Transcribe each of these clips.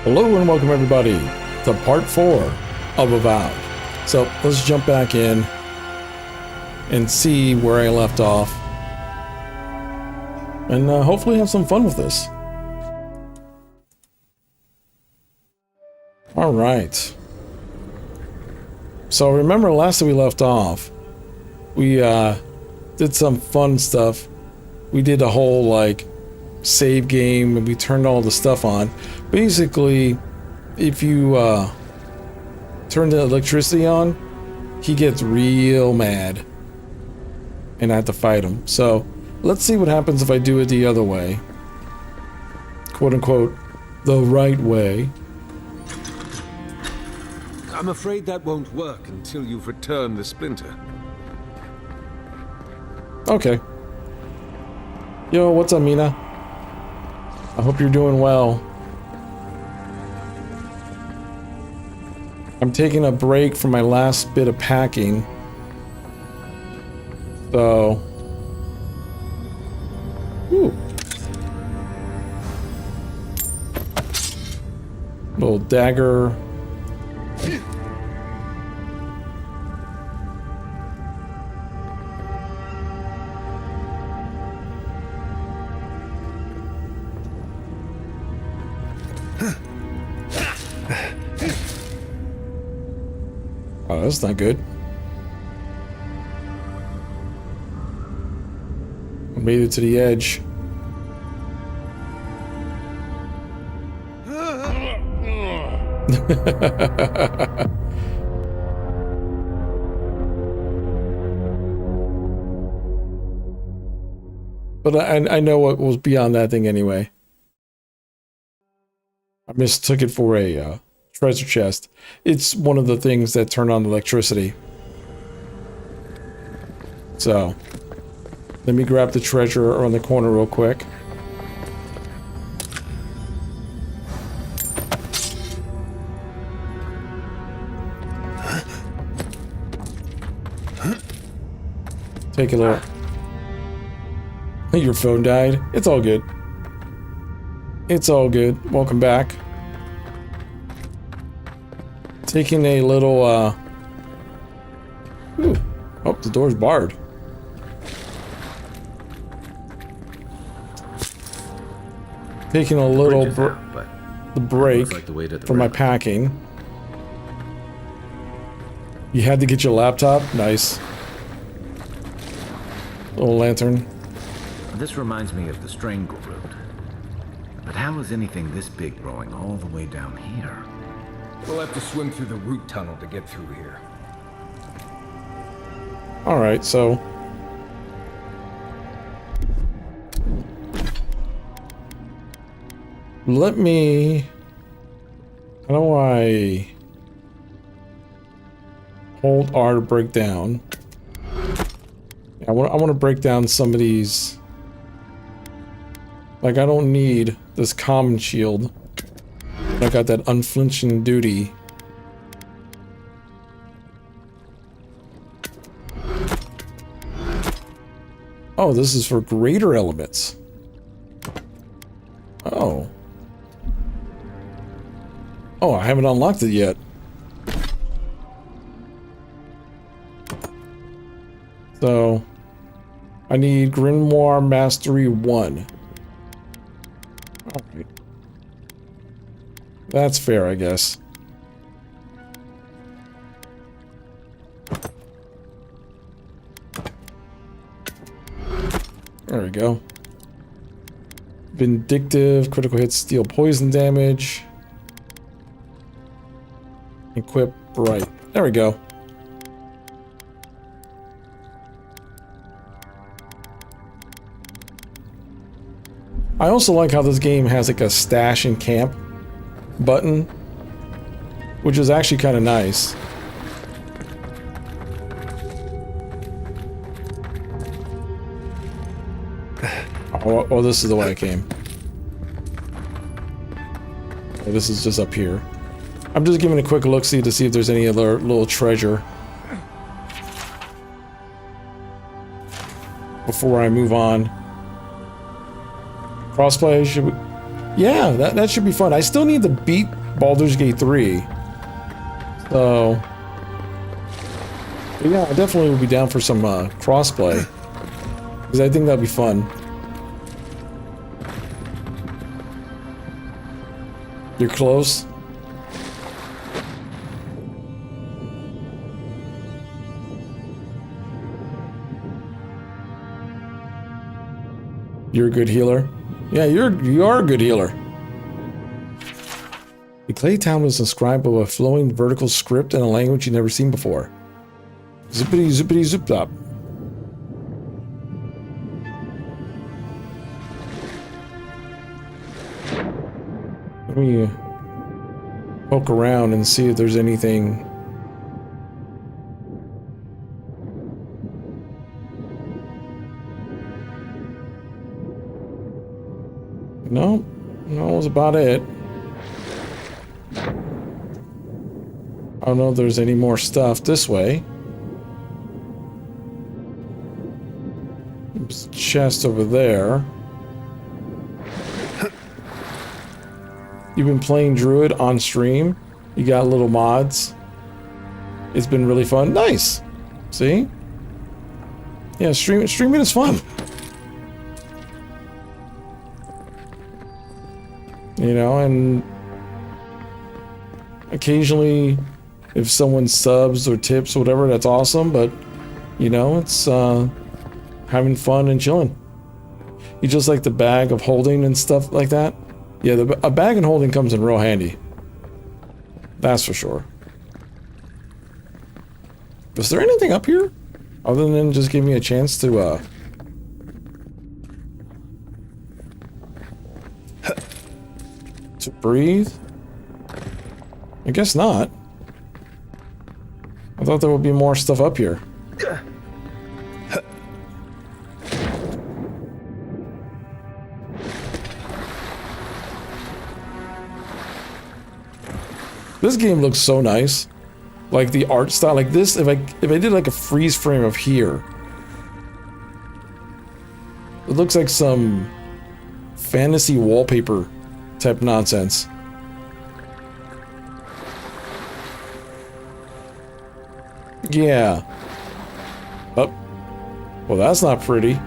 Hello and welcome everybody to part 4 of Avowed. So let's jump back in and see where I left off and hopefully have some fun with this. Alright. So remember last time we left off, we did some fun stuff. We did a whole like save game and we turned all the stuff on. Basically, if you turn the electricity on, he gets real mad and I have to fight him. So let's see what happens if I do it the other way, quote unquote the right way. I'm afraid that won't work until you've returned the splinter. Okay. Yo, what's up, Mina? I hope you're doing well. I'm taking a break from my last bit of packing. So... Ooh. Little dagger. Oh, that's not good. I made it to the edge. But I know what was beyond that thing anyway. I mistook it for a treasure chest. It's one of the things that turn on electricity. So, let me grab the treasure around the corner real quick. Take a look. Your phone died. It's all good. It's all good. Welcome back. Taking a little, ooh. Oh, the door's barred. Taking a little break from my packing. You had to get your laptop? Nice. Little lantern. This reminds me of the Strangle Route. But how is anything this big growing all the way down here? We'll have to swim through the root tunnel to get through here. Alright, so... let me... how do I... hold R to break down? I want to break down some of these... like, I don't need this common shield. I got that unflinching duty. Oh, this is for greater elements. Oh. Oh, I haven't unlocked it yet. So, I need Grimoire Mastery 1. Alright. That's fair, I guess. There we go. Vindictive, critical hits, steal poison damage. Equip right. There we go. I also like how this game has like a stash and camp button, which is actually kind of nice. Oh, this is the way I came. Oh, this is just up here. I'm just giving a quick look-see to see if there's any other little treasure before I move on. Crossplay, should we... Yeah, that should be fun. I still need to beat Baldur's Gate 3. So... But yeah, I definitely would be down for some crossplay. Because I think that'd be fun. You're close? You're a good healer? Yeah, you are a good healer. The clay town was inscribed with a flowing vertical script in a language you've never seen before. Zippity zippity zip zop. Let me poke around and see if there's anything. No, that was about it. I don't know if there's any more stuff this way. There's a chest over there. You've been playing Druid on stream. You got little mods. It's been really fun. Nice. See? Yeah, streaming is fun. You know, and occasionally if someone subs or tips or whatever, that's awesome, but you know, it's having fun and chilling. You just like the bag of holding and stuff like that? Yeah, a bag and holding comes in real handy. That's for sure. Was there anything up here? Other than just give me a chance to breathe? I guess not. I thought there would be more stuff up here. This game looks so nice. Like the art style, like this, if I did like a freeze frame of here, it looks like some fantasy wallpaper type nonsense. Yeah. Oh. Well, that's not pretty.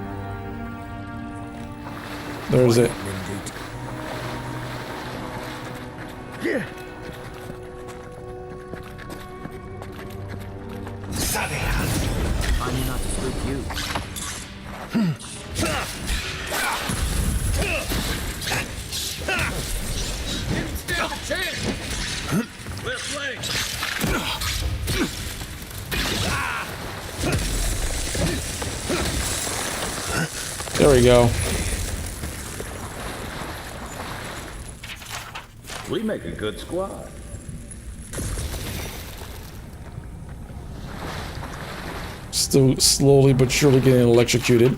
There's it. Yeah. I need not to spook you. Stand a chance. Left leg. There we go. We make a good squad. Still slowly but surely getting electrocuted.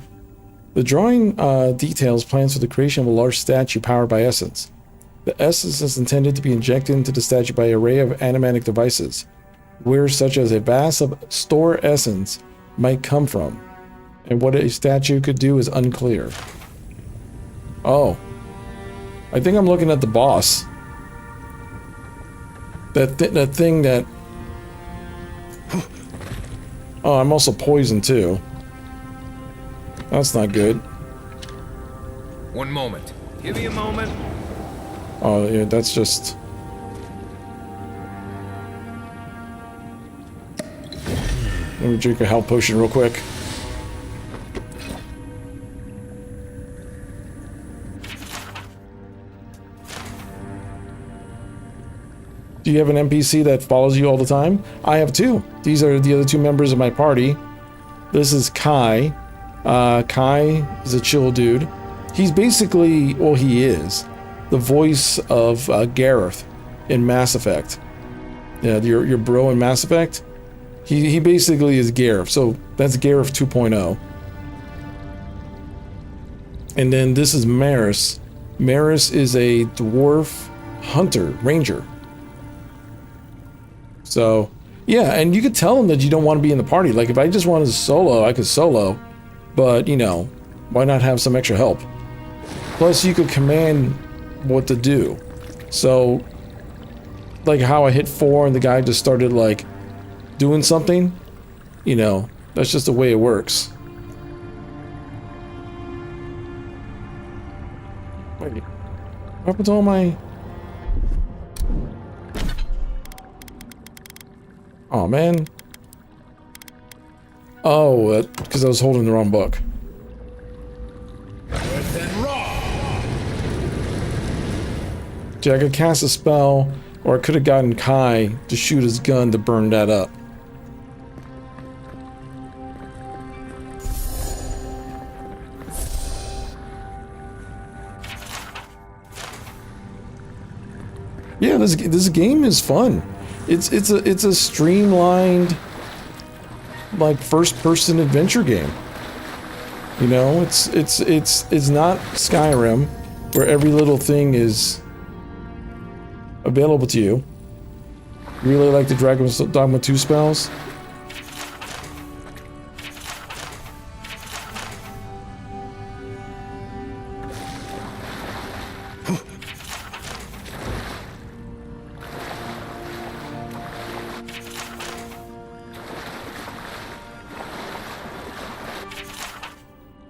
The drawing details plans for the creation of a large statue powered by essence. The essence is intended to be injected into the statue by an array of animatic devices, where such as a vast store essence might come from, and what a statue could do is unclear. Oh. I think I'm looking at the boss. That thing that... Oh, I'm also poisoned too. That's not good. One moment. Give me a moment. Oh, yeah, that's just... Let me drink a health potion real quick. Do you have an NPC that follows you all the time? I have two. These are the other two members of my party. This is Kai. Kai is a chill dude. He's basically, well, he is the voice of Gareth in Mass Effect. Yeah, your bro in Mass Effect. He basically is Gareth. So that's Gareth 2.0. And then this is Maris. Maris is a dwarf hunter, ranger. So, yeah, and you could tell him that you don't want to be in the party. Like, if I just wanted to solo, I could solo. But, you know, why not have some extra help? Plus, you could command what to do. So, like how I hit 4 and the guy just started like doing something, you know, that's just the way it works. Wait, what happened to all my... Oh man. Oh, because I was holding the wrong book. See, I could cast a spell, or I could have gotten Kai to shoot his gun to burn that up. Yeah, this game is fun. It's a streamlined, like, first-person adventure game. You know, it's not Skyrim, where every little thing is available to you. Really like the Dragon's Dogma 2 spells.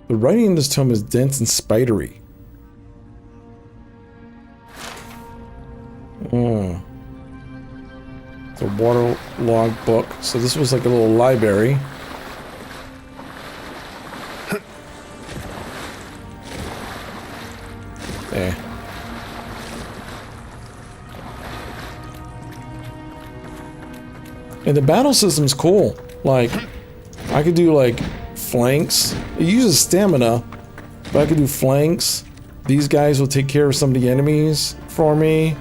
The writing in this tome is dense and spidery. It's a waterlogged book. So this was like a little library. There. And the battle system's cool. Like, I could do like flanks. It uses stamina, but I could do flanks. These guys will take care of some of the enemies for me.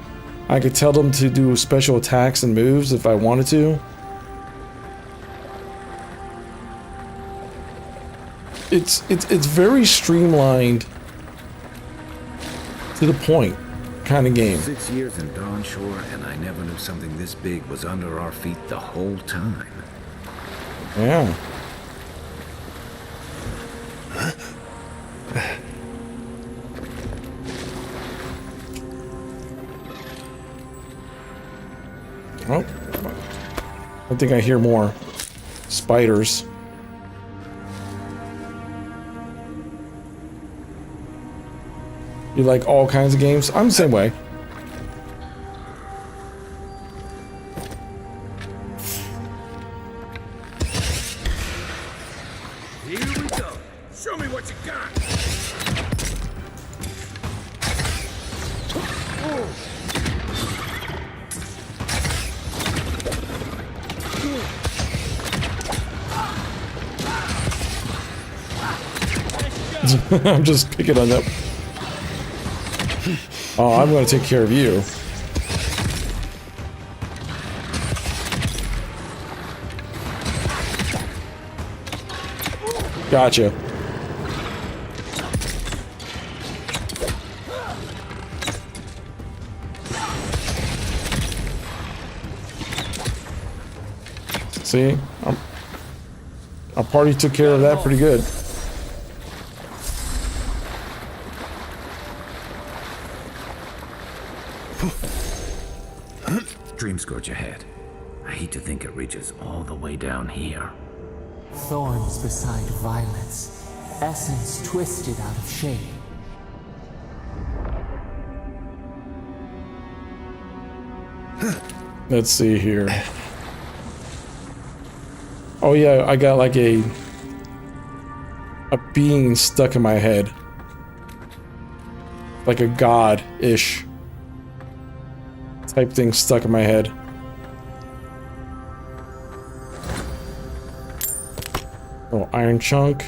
I could tell them to do special attacks and moves if I wanted to. It's very streamlined, to the point kind of game. 6 years in Dawnshore, and I never knew something this big was under our feet the whole time. Yeah. Oh, I think I hear more spiders. You like all kinds of games? I'm the same way. Here we go. Show me what you got. I'm just picking on that. Oh, I'm going to take care of you. Gotcha. See? Our party took care of that pretty good. Dreamscourge ahead. I hate to think it reaches all the way down here. Thorns beside violets, essence twisted out of shape. Let's see here. Oh yeah, I got like a being stuck in my head. Like a god-ish type thing stuck in my head. Oh, iron chunk.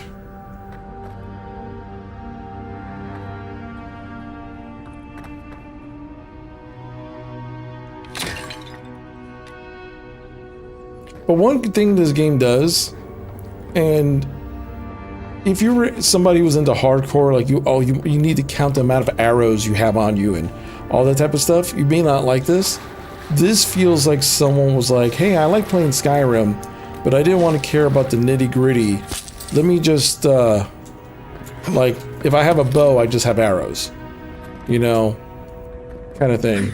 But one thing this game does, and if you were somebody who was into hardcore, like you need to count the amount of arrows you have on you and all that type of stuff, you may not like this. This feels like someone was like, hey, I like playing Skyrim, but I didn't want to care about the nitty-gritty. Let me just, like, if I have a bow, I just have arrows. You know? kind of thing.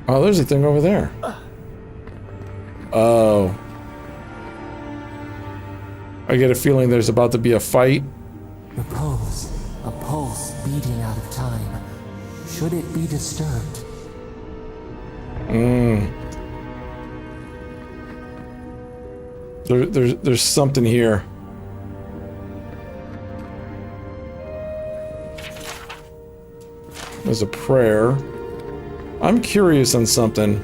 Oh, there's a thing over there. Oh. I get a feeling there's about to be a fight. The pulse, a pulse beating out of time. Should it be disturbed? There's something here. There's a prayer. I'm curious on something.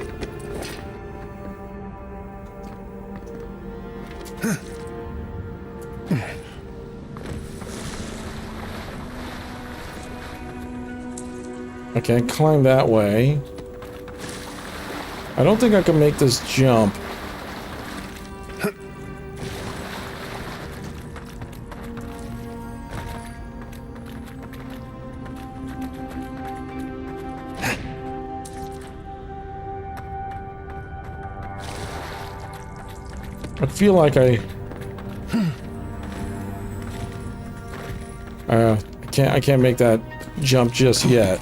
I can't climb that way. I don't think I can make this jump. I feel like I can't make that jump just yet.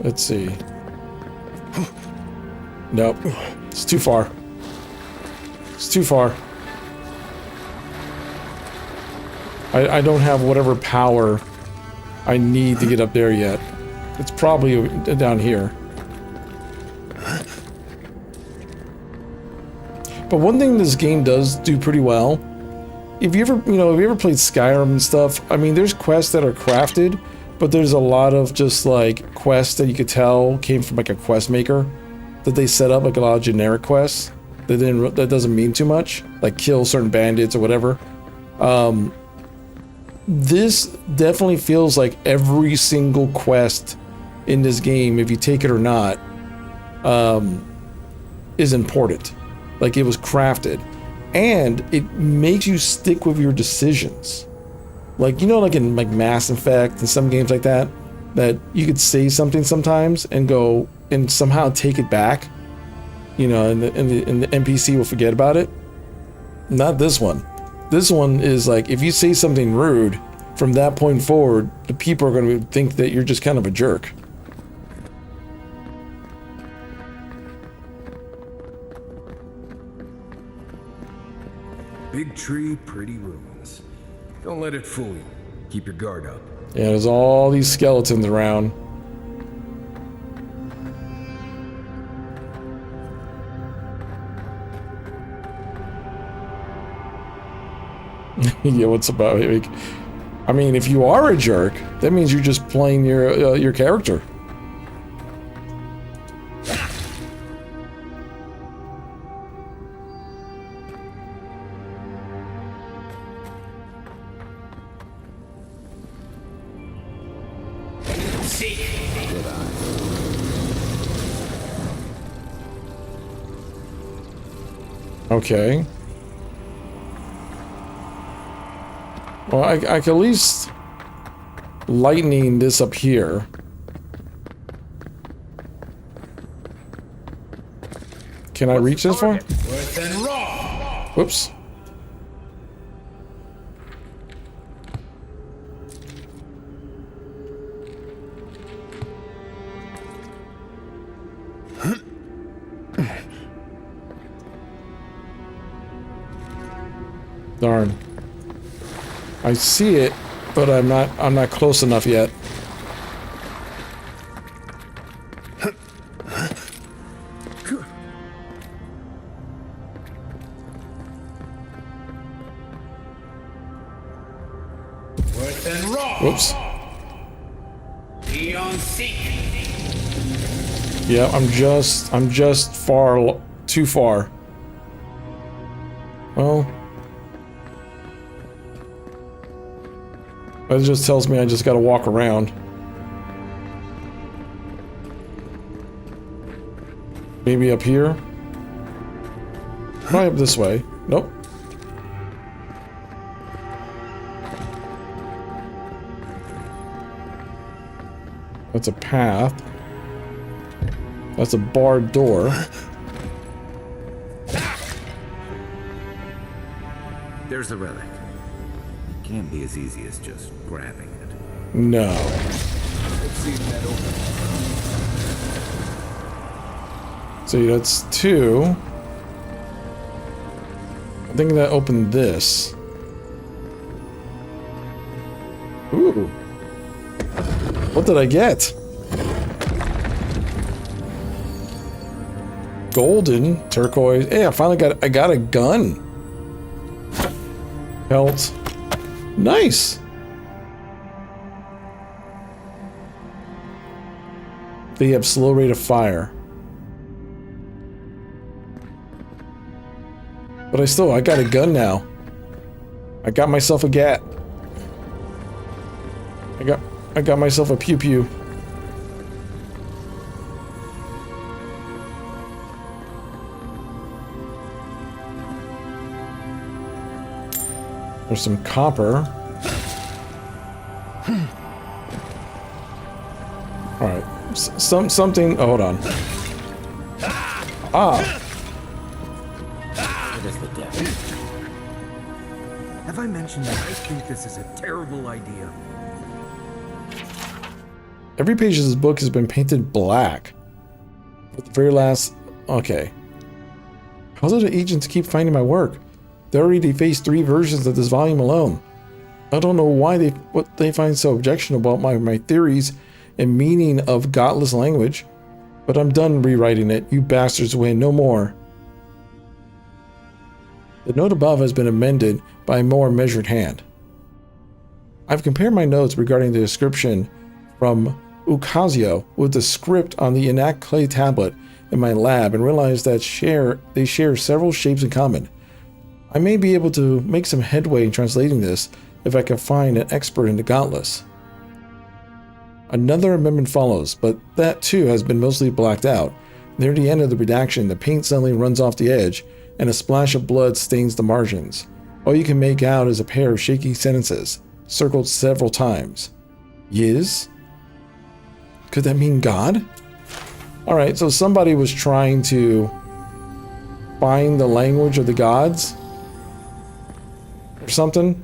Let's see. Nope. It's too far. It's too far. I don't have whatever power I need to get up there yet. It's probably down here. But one thing this game does do pretty well, if you ever played Skyrim and stuff, I mean, there's quests that are crafted, but there's a lot of just like quests that you could tell came from like a quest maker that they set up, like a lot of generic quests that doesn't mean too much, like kill certain bandits or whatever. This definitely feels like every single quest in this game, if you take it or not, is important. Like it was crafted, and it makes you stick with your decisions. Like, you know, like in like Mass Effect and some games like that you could say something sometimes and go and somehow take it back, you know, and the NPC will forget about it. Not this one. This one is like, if you say something rude, from that point forward, the people are going to think that you're just kind of a jerk. Big tree, pretty ruins. Don't let it fool you. Keep your guard up. Yeah, there's all these skeletons around. Yeah, what's about it? I mean, if you are a jerk, that means you're just playing your character. Okay. Well, I can at least lightning this up here. Can I reach this far? Whoops. Darn. I see it, but I'm not close enough yet. Whoops. Yeah, I'm just too far. Well, that just tells me I just gotta walk around. Maybe up here? Probably up this way. Nope. That's a path. That's a barred door. There's the relic. can't be as easy as just grabbing it. No. Let's see if that opens. See, that's 2. I think that opened this. Ooh. What did I get? Golden, turquoise. Hey, I finally got a gun. Pelt. Nice. They have slow rate of fire. But I got a gun now. I got myself a gat. I got myself a pew pew. There's some copper. All right, something. Oh, hold on. Ah. It is the devil. Have I mentioned that I think this is a terrible idea? Every page of this book has been painted black. But the very last... Okay. How do the agents keep finding my work? They already faced 3 versions of this volume alone. I don't know what they find so objectionable about my theories and meaning of godless language. But I'm done rewriting it. You bastards win. No more. The note above has been amended by a more measured hand. I've compared my notes regarding the description from Ukazio with the script on the Enact clay tablet in my lab and realized that they share several shapes in common. I may be able to make some headway in translating this if I can find an expert in the godless. Another amendment follows, but that too has been mostly blacked out. Near the end of the redaction, the paint suddenly runs off the edge and a splash of blood stains the margins. All you can make out is a pair of shaky sentences, circled several times. Yiz? Could that mean God? Alright, so somebody was trying to find the language of the gods? Or something?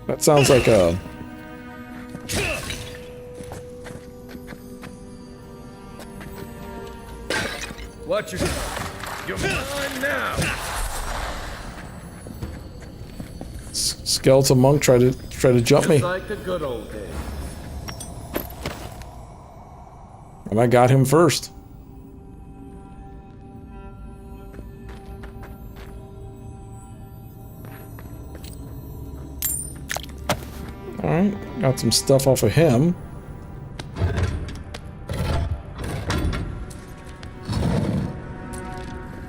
That sounds like a... Watch yourself. You're mine now. Skeletal monk tried to jump me. Like the good old days. And I got him first. Alright, got some stuff off of him.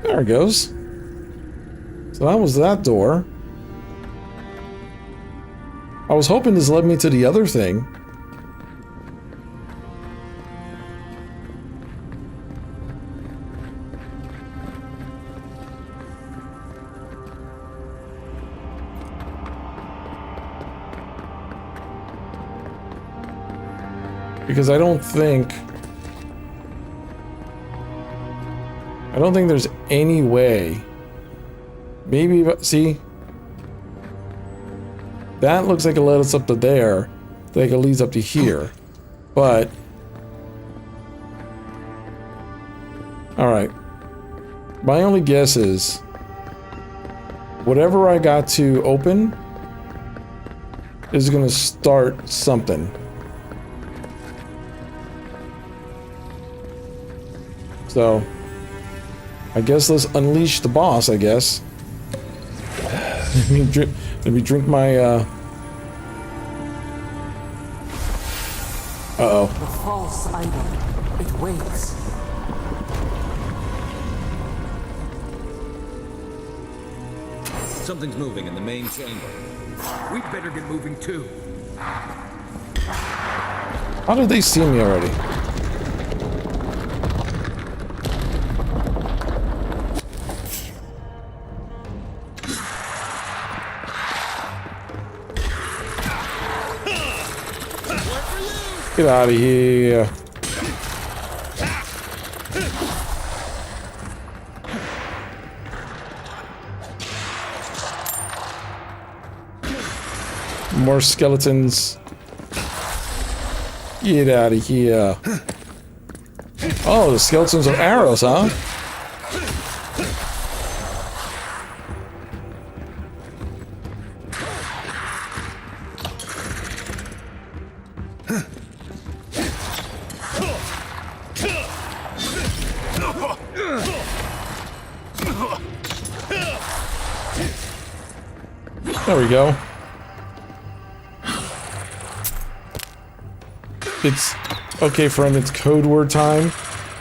There it goes. So that was that door. I was hoping this led me to the other thing. Because I don't think there's any way. Maybe, see? That looks like it led us up to there. Like it leads up to here. But... Alright. My only guess is... whatever I got to open... is gonna start something. So... I guess let's unleash the boss, I guess. Let me drink my, Uh-oh. The false idol. It wakes. Something's moving in the main chamber. We'd better get moving too. How did they see me already? Get out of here. More skeletons. Get out of here. Oh, the skeletons are arrows, huh? There we go. It's okay, friend. It's code word time.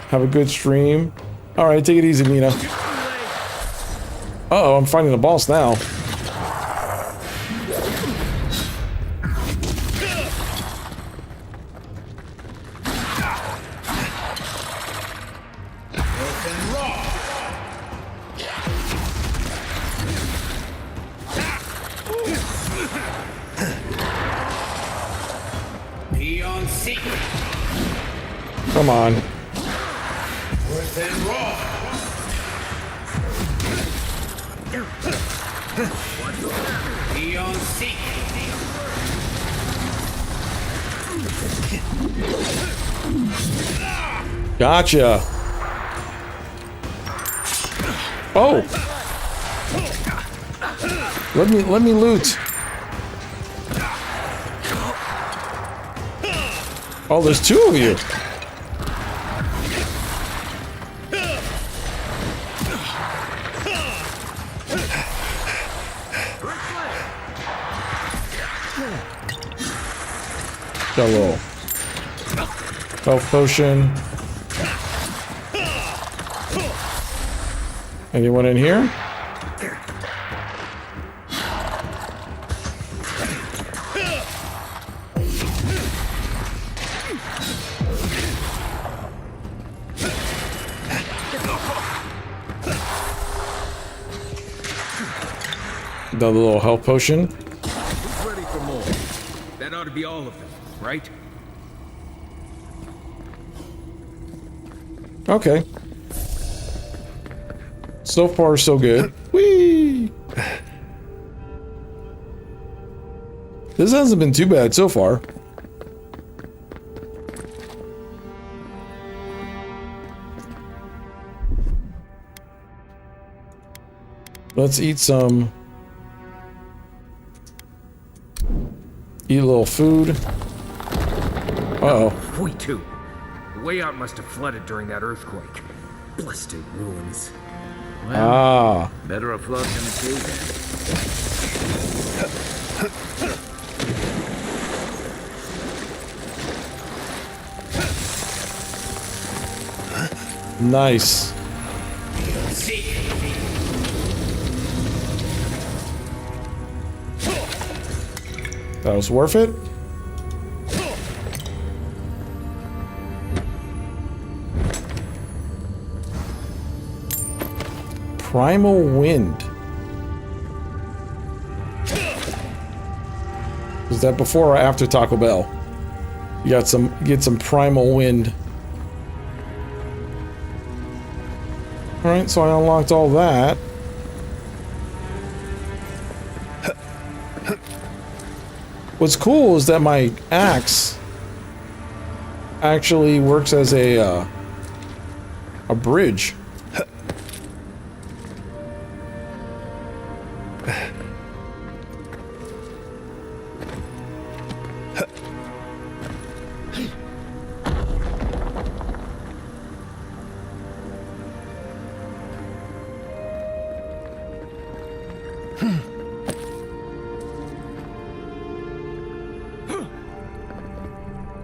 Have a good stream. All right, take it easy, Mina. Uh-oh, I'm fighting the boss now. Come on. Gotcha. Oh. Let me loot. Oh, there's two of you. Got a little health potion. Anyone in here? Another little health potion. Who's ready for more? That ought to be all of them, right? Okay. So far, so good. Whee! This hasn't been too bad so far. Let's eat some. Eat a little food. Uh-oh. We too. The way out must have flooded during that earthquake. Blasted ruins. Well, better a flood than a cave-in. Nice. That was worth it. Primal Wind. Is that before or after Taco Bell? You got some, get some Primal Wind. Alright, so I unlocked all that. What's cool is that my axe actually works as a bridge.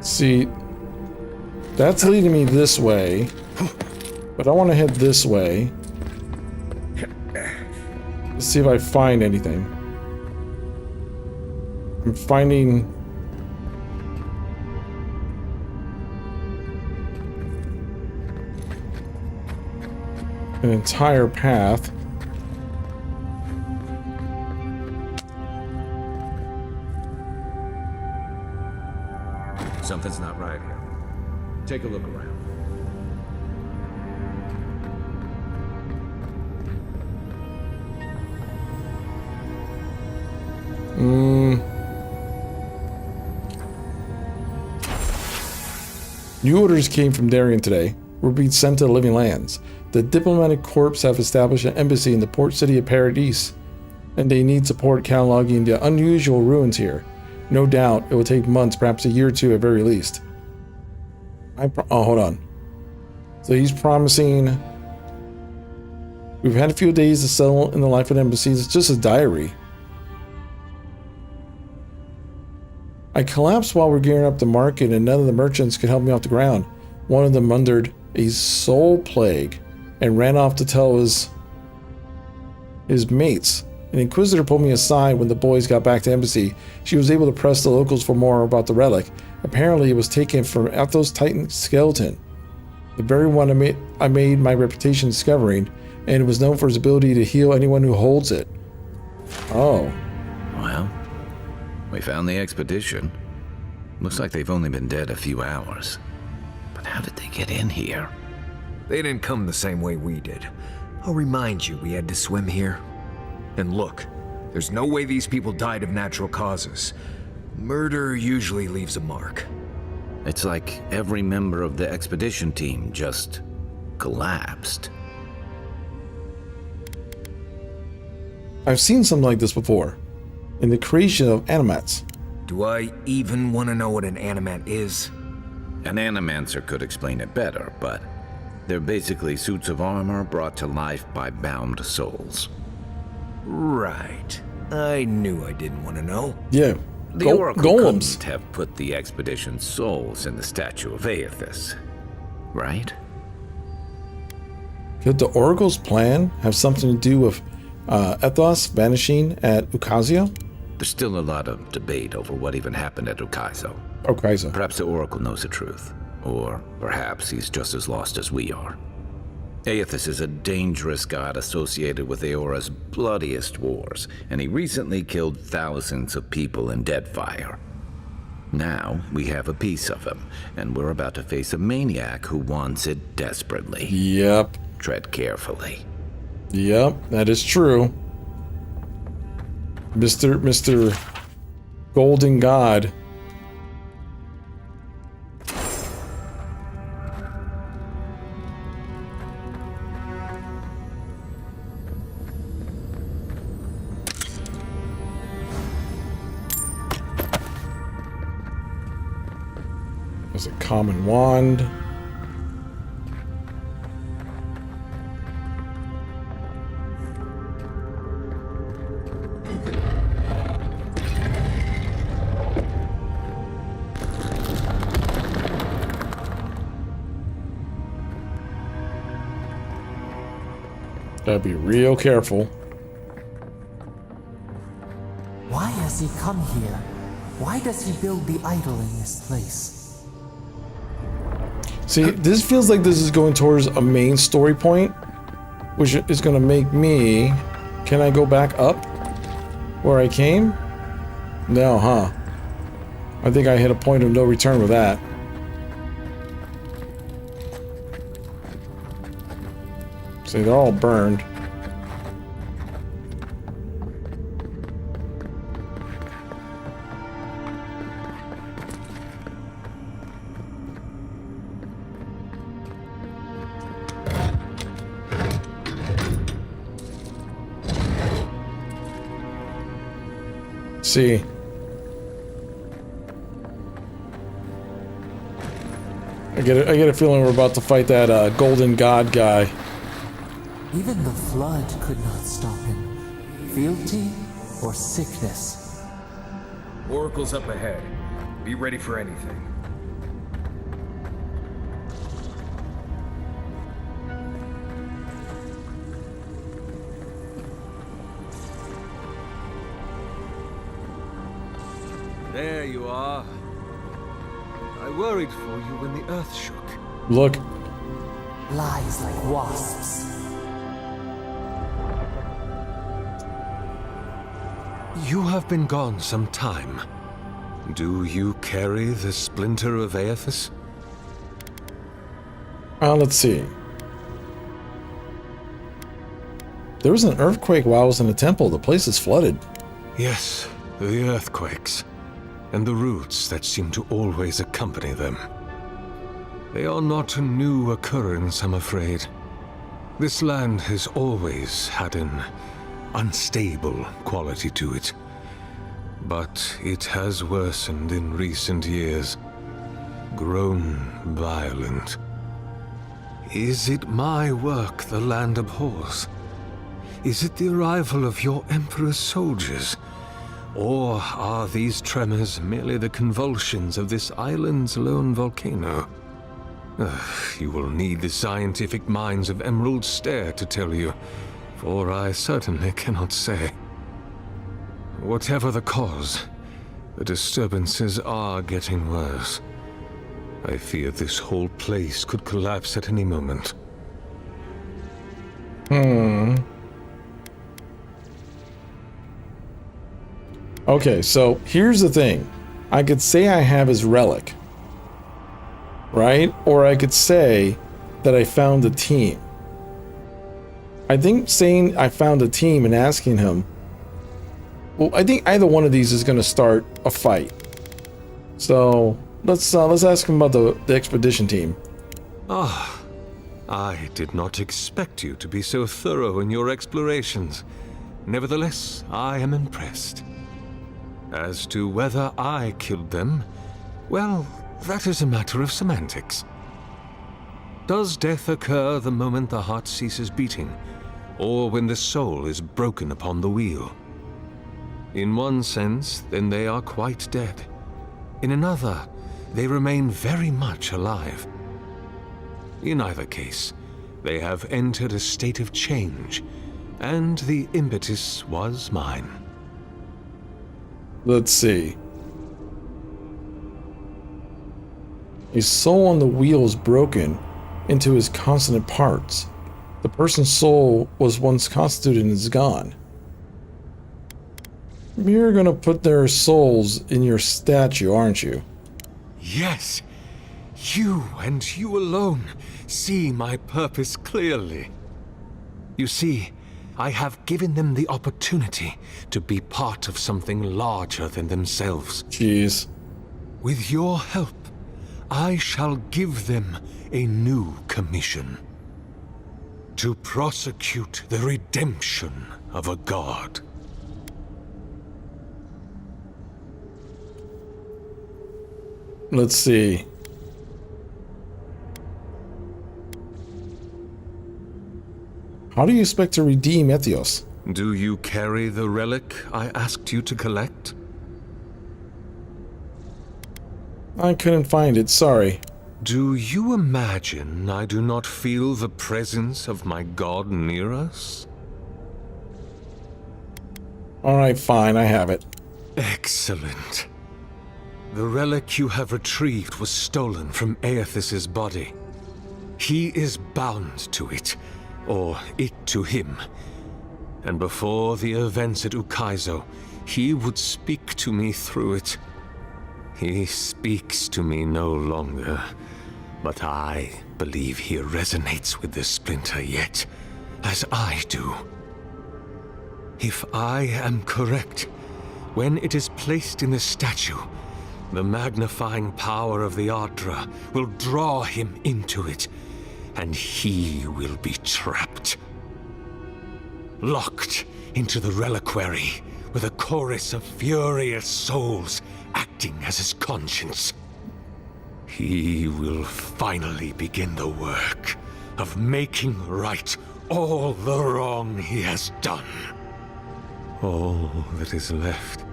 See, that's leading me this way, but I want to head this way. Let's see if I find anything. I'm finding an entire path. Something's not right here. Take a look around. New orders came from Darien today. We're being sent to the Living Lands. The diplomatic corps have established an embassy in the port city of Paradise, and they need support cataloging the unusual ruins here. No doubt it will take months, perhaps a year or two at very least. Oh, hold on. So he's promising... We've had a few days to settle in the life of the embassies. It's just a diary. I collapsed while we're gearing up the market, and none of the merchants could help me off the ground. One of them muttered a soul plague and ran off to tell his mates. An inquisitor pulled me aside when the boys got back to the embassy. She was able to press the locals for more about the relic. Apparently it was taken from Athos Titan skeleton, the very one I made my reputation discovering, and it was known for its ability to heal anyone who holds it. Oh. Well, we found the expedition. Looks like they've only been dead a few hours. But how did they get in here? They didn't come the same way we did. I'll remind you, we had to swim here. And look, there's no way these people died of natural causes. Murder usually leaves a mark. It's like every member of the expedition team just collapsed. I've seen something like this before, in the creation of animats. Do I even want to know what an animat is? An animancer could explain it better, but they're basically suits of armor brought to life by bound souls. Right. I knew I didn't want to know. Yeah. The Oracle golems couldn't have put the expedition's souls in the statue of Aethys, right? Could the Oracle's plan have something to do with Ethos vanishing at Ukazio? There's still a lot of debate over what even happened at Ukaizo. Ukaizo. Perhaps the Oracle knows the truth, or perhaps he's just as lost as we are. Aethys is a dangerous god associated with Eora's bloodiest wars, and he recently killed thousands of people in Deadfire. Now we have a piece of him, and we're about to face a maniac who wants it desperately. Yep. Tread carefully. Yep, that is true. Mr. Golden God. There's a common wand. Gotta be real careful. Why has he come here? Why does he build the idol in this place? See, this feels like this is going towards a main story point, which is gonna make me... Can I go back up where I came? No, huh? I think I hit a point of no return with that. See, they're all burned. See. I get a feeling we're about to fight that Golden God guy. Even the flood could not stop him. Fealty or sickness? Oracle's up ahead. Be ready for anything. There you are. I worried for you when the earth shook. Look. Lies like wasps. You have been gone some time. Do you carry the splinter of Aethys? Let's see. There was an earthquake while I was in the temple. The place is flooded. Yes, the earthquakes. And the roots that seem to always accompany them. They are not a new occurrence, I'm afraid. This land has always had an unstable quality to it. But it has worsened in recent years, grown violent. Is it my work the land abhors? Is it the arrival of your Emperor's soldiers? Or are these tremors merely the convulsions of this island's lone volcano? You will need the scientific minds of Emerald Stair to tell you, for I certainly cannot say. Whatever the cause, the disturbances are getting worse. I fear this whole place could collapse at any moment. Okay, so here's the thing. I could say I have his relic, right? Or I could say that I found a team. I think saying I found a team and asking him, well, I think either one of these is going to start a fight. So let's ask him about the expedition team. I did not expect you to be so thorough in your explorations. Nevertheless, I am impressed. As to whether I killed them, well, that is a matter of semantics. Does death occur the moment the heart ceases beating, or when the soul is broken upon the wheel? In one sense, then they are quite dead. In another, they remain very much alive. In either case, they have entered a state of change, and the impetus was mine. Let's see. His soul on the wheel is broken into his consonant parts. The person's soul was once constituted and is gone. You're gonna put their souls in your statue, aren't you? Yes, you and you alone see my purpose clearly. You see, I have given them the opportunity to be part of something larger than themselves. Jeez. With your help, I shall give them a new commission. To prosecute the redemption of a god. Let's see. How do you expect to redeem Ethios? Do you carry the relic I asked you to collect? I couldn't find it, sorry. Do you imagine I do not feel the presence of my god near us? Alright, fine, I have it. Excellent. The relic you have retrieved was stolen from Aethys's body. He is bound to it, or it to him. And before the events at Ukaizo, he would speak to me through it. He speaks to me no longer, but I believe he resonates with the splinter yet, as I do. If I am correct, when it is placed in the statue, the magnifying power of the Ardra will draw him into it, and he will be trapped. Locked into the reliquary with a chorus of furious souls acting as his conscience. He will finally begin the work of making right all the wrong he has done. All that is left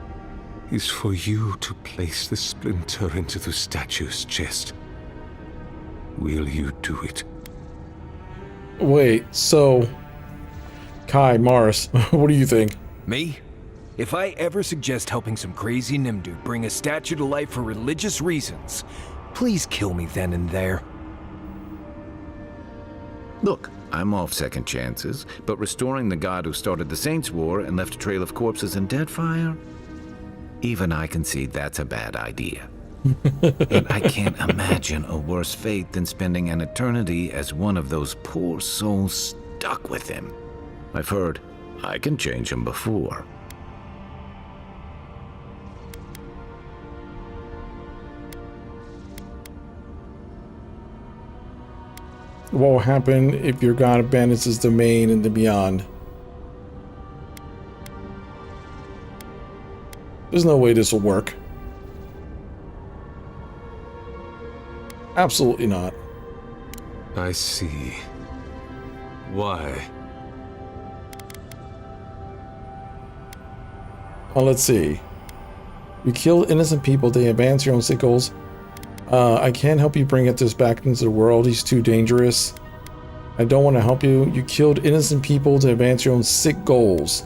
is for you to place the splinter into the statue's chest. Will you do it? Wait, so... Kai, Mars, what do you think? Me? If I ever suggest helping some crazy Nimdu bring a statue to life for religious reasons, please kill me then and there. Look, I'm off second chances, but restoring the god who started the Saints' War and left a trail of corpses and deadfire? Even I can see that's a bad idea. And I can't imagine a worse fate than spending an eternity as one of those poor souls stuck with him. I've heard I can change him before. What will happen if your god abandons his domain in the beyond? There's no way this will work. Absolutely not. I see. Why? Well, let's see. You kill innocent people, they advance your own sick goals. I can't help you bring this back into the world. He's too dangerous. I don't want to help you. You killed innocent people to advance your own sick goals.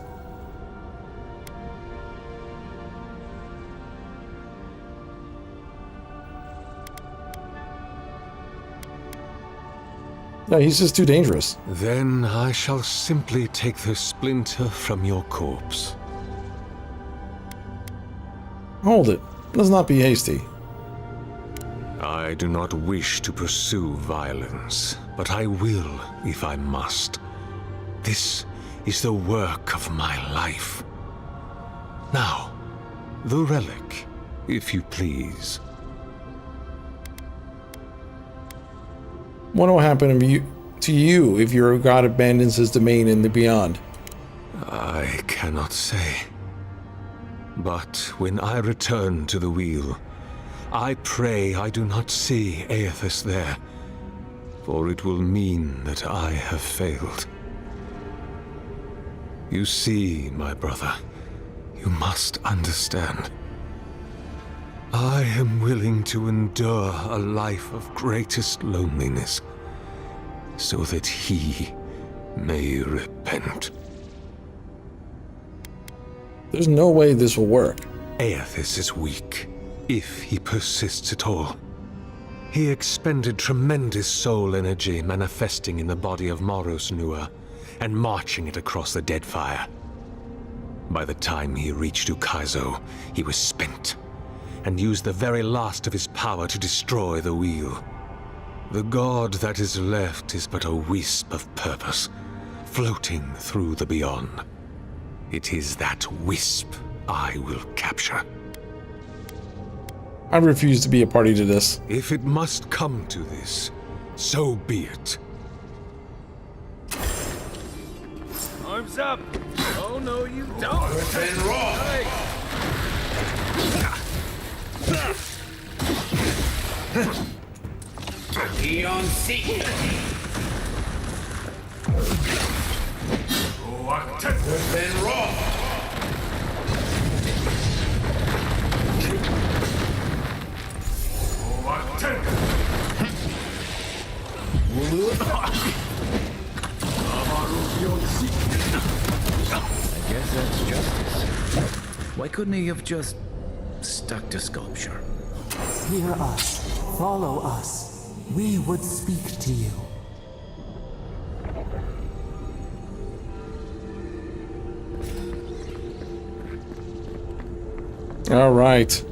Yeah, he's just too dangerous. Then I shall simply take the splinter from your corpse. Hold it. Let's not be hasty. I do not wish to pursue violence, but I will if I must. This is the work of my life. Now, the relic, if you please. What will happen to you if your god abandons his domain in the beyond? I cannot say. But when I return to the wheel, I pray I do not see Aethys there, for it will mean that I have failed. You see, my brother, you must understand. I am willing to endure a life of greatest loneliness, so that he may repent. There's no way this will work. Aethys is weak, if he persists at all. He expended tremendous soul energy manifesting in the body of Moros Nua and marching it across the Deadfire. By the time he reached Ukaizo, he was spent, and used the very last of his power to destroy the wheel. The god that is left is but a wisp of purpose, floating through the beyond. It is that wisp I will capture. I refuse to be a party to this. If it must come to this, so be it. Arms up! Oh no, you don't! Eon Seek! Then raw! I guess that's justice. Why couldn't he have just stuck to sculpture? Hear us. Follow us. We would speak to you. All right.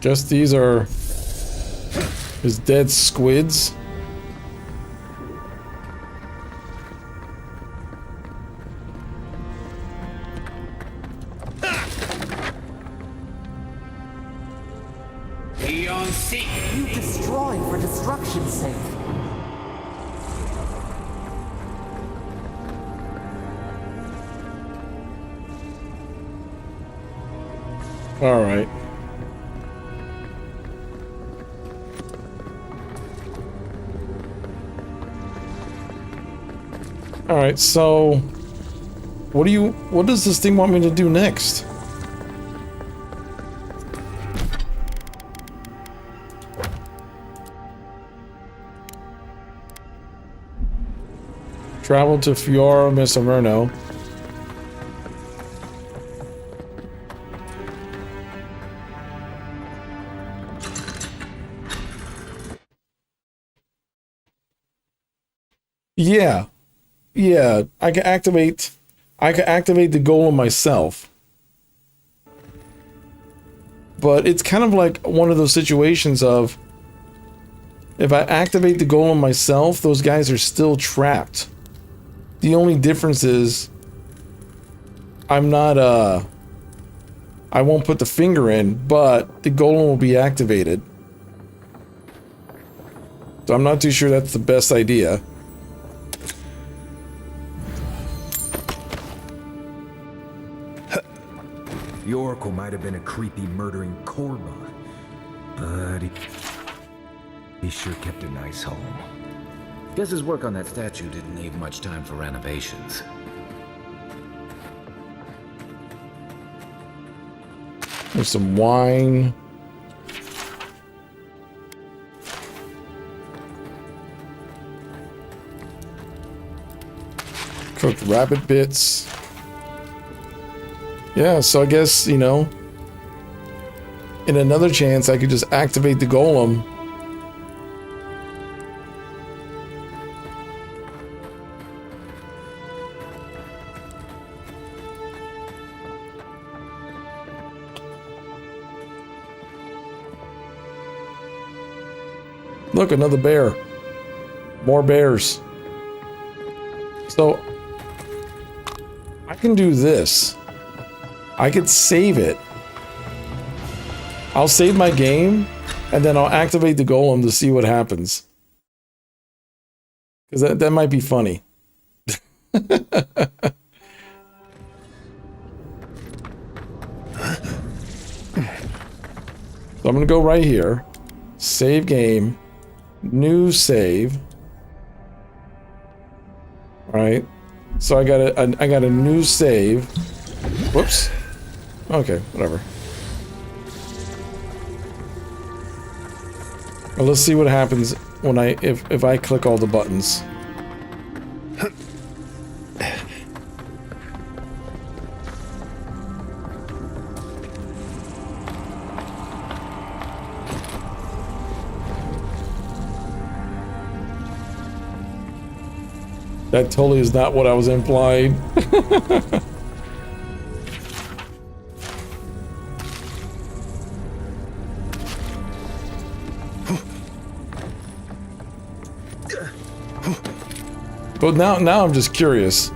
Guess these are his dead squids. Eon Seek! You destroy for destruction's sake. All right. All right, so what does this thing want me to do next? Travel to Fiora Misaverno. Yeah, I can activate the golem myself. But it's kind of like one of those situations of if I activate the golem myself, those guys are still trapped. The only difference is I'm not, I won't put the finger in, but the golem will be activated. So I'm not too sure that's the best idea. The Oracle might have been a creepy murdering Korma, but he sure kept a nice home. Guess his work on that statue didn't leave much time for renovations. There's some wine. Cooked rabbit bits. Yeah, so I guess, you know, in another chance, I could just activate the golem. Look, another bear. More bears. So, I can do this. I could save it. I'll save my game, and then I'll activate the golem to see what happens. Because that might be funny. So I'm going to go right here. Save game. New save. Alright. So I got a new save. Whoops. Okay, whatever. Well, let's see what happens when if I click all the buttons. That totally is not what I was implying. But now I'm just curious.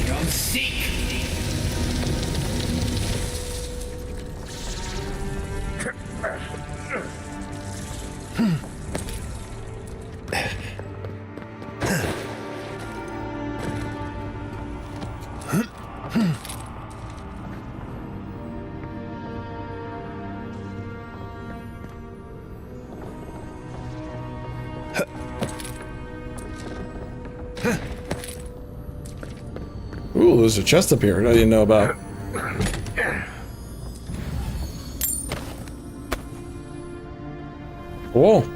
Don't seek. Ooh, there's a chest up here I didn't know about. Whoa.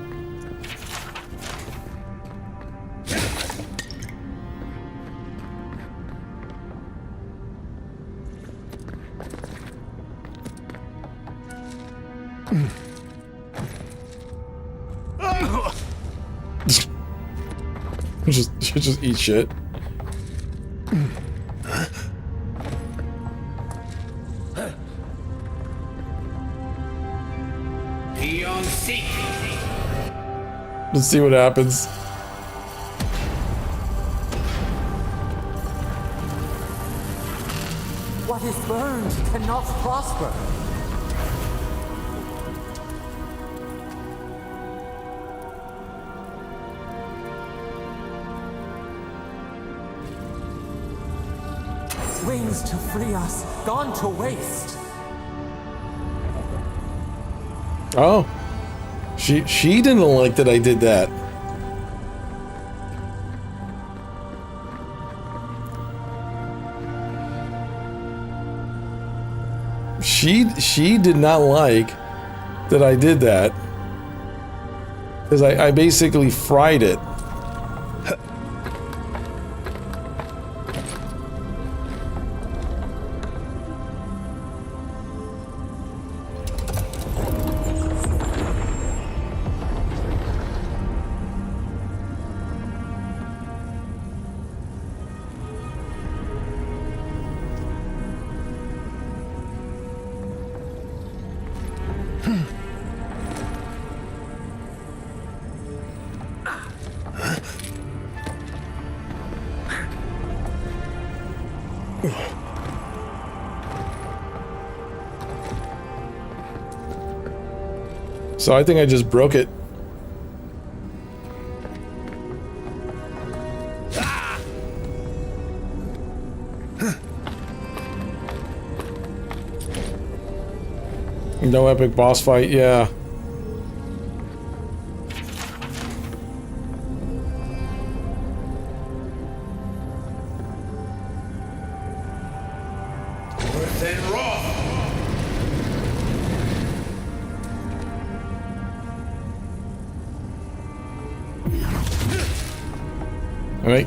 just eat shit. Beyond seek. Let's see what happens. What is burned cannot prosper. Wings to free us, gone to waste. Oh. She didn't like that I did that. She did not like that I did that. Because I basically fried it. So I think I just broke it. No epic boss fight, yeah.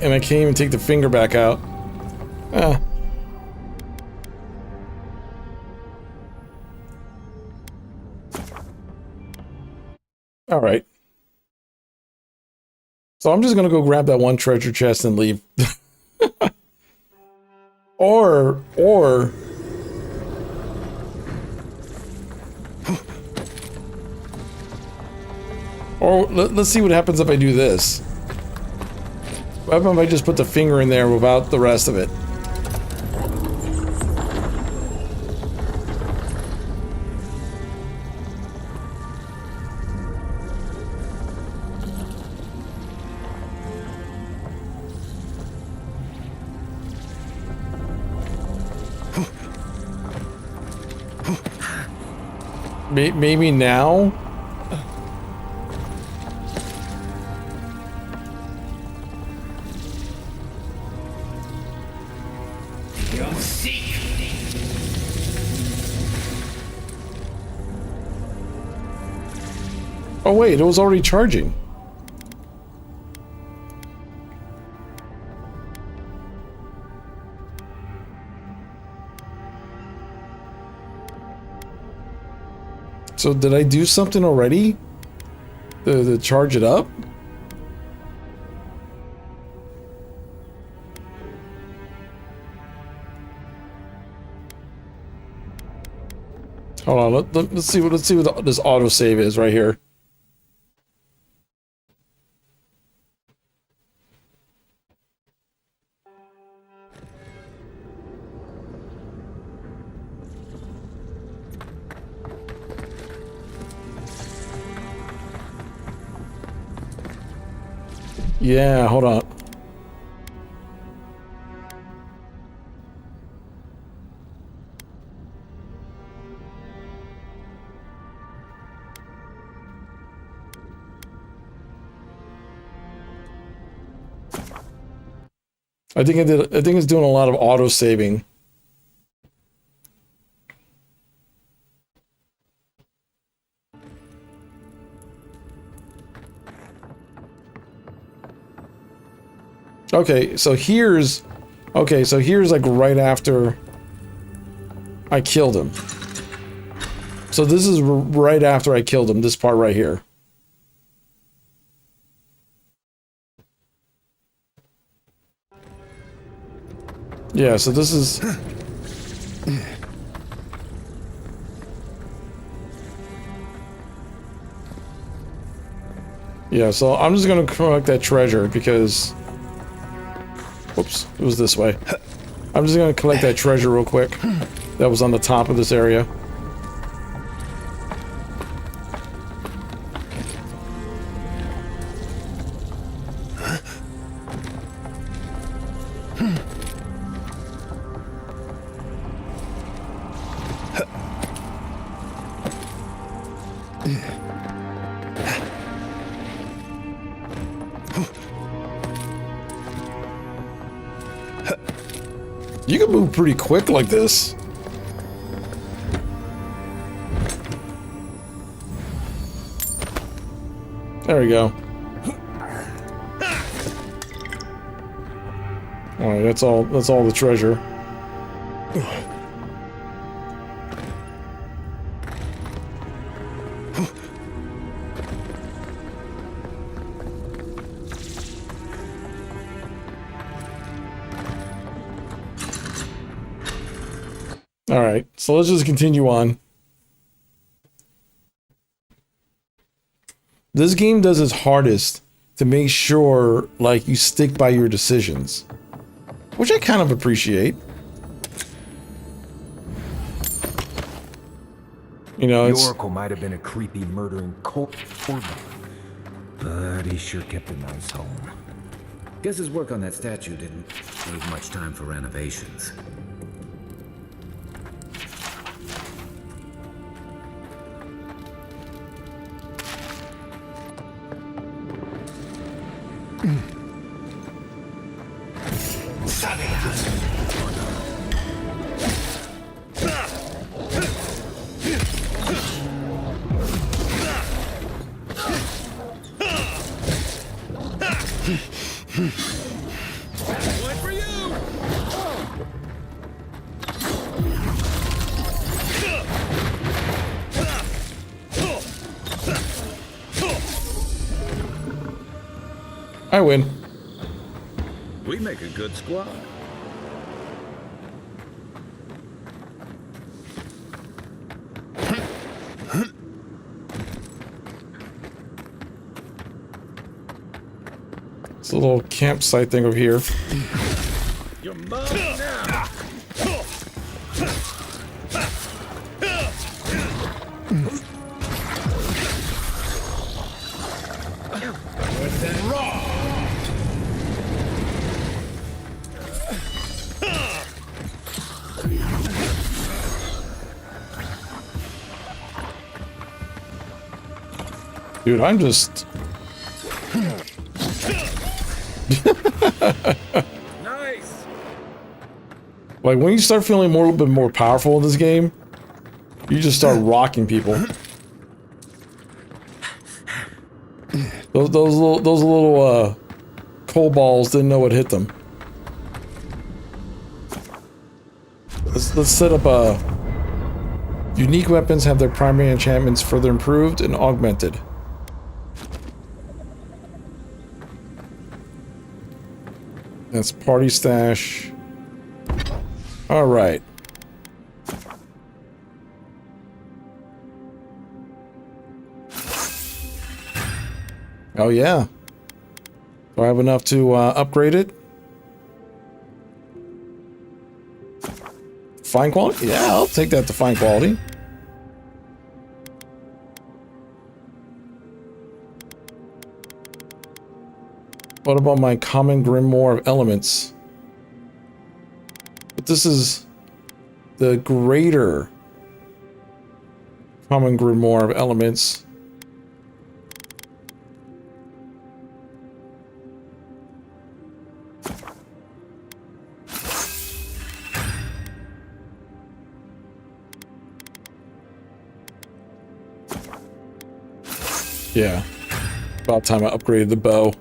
And I can't even take the finger back out. Ah. All right. So I'm just gonna go grab that one treasure chest and leave. or let's see what happens if I do this. What if I just put the finger in there without the rest of it? Maybe now? Oh wait, it was already charging. So did I do something already to charge it up? Hold on, let's see what this autosave is right here. Yeah, hold on. I think it's doing a lot of auto saving. Okay, so here's like right after I killed him. So this is right after I killed him, this part right here. Yeah, so this is... Yeah, so I'm just gonna collect that treasure because... Whoops, it was this way. I'm just gonna collect that treasure real quick. That was on the top of this area. You can move pretty quick like this. There we go. Alright, that's all the treasure. Alright, so let's just continue on. This game does its hardest to make sure, like, you stick by your decisions. Which I kind of appreciate. You know, The it's Oracle might have been a creepy, murdering cult or both, but he sure kept a nice home. Guess his work on that statue didn't leave much time for renovations. I win. We make a good squad. It's a little campsite thing over here. You're mine now. Dude, I'm just... Nice. Like, when you start feeling a little bit more powerful in this game, you just start rocking people. Those little coal balls didn't know what hit them. Let's set up a... Unique weapons have their primary enchantments further improved and augmented. That's party stash. All right. Oh yeah. Do I have enough to upgrade it? Fine quality? Yeah, I'll take that to fine quality. What about my common grimoire of elements? But this is the greater common grimoire of elements. Yeah, about time I upgraded the bow.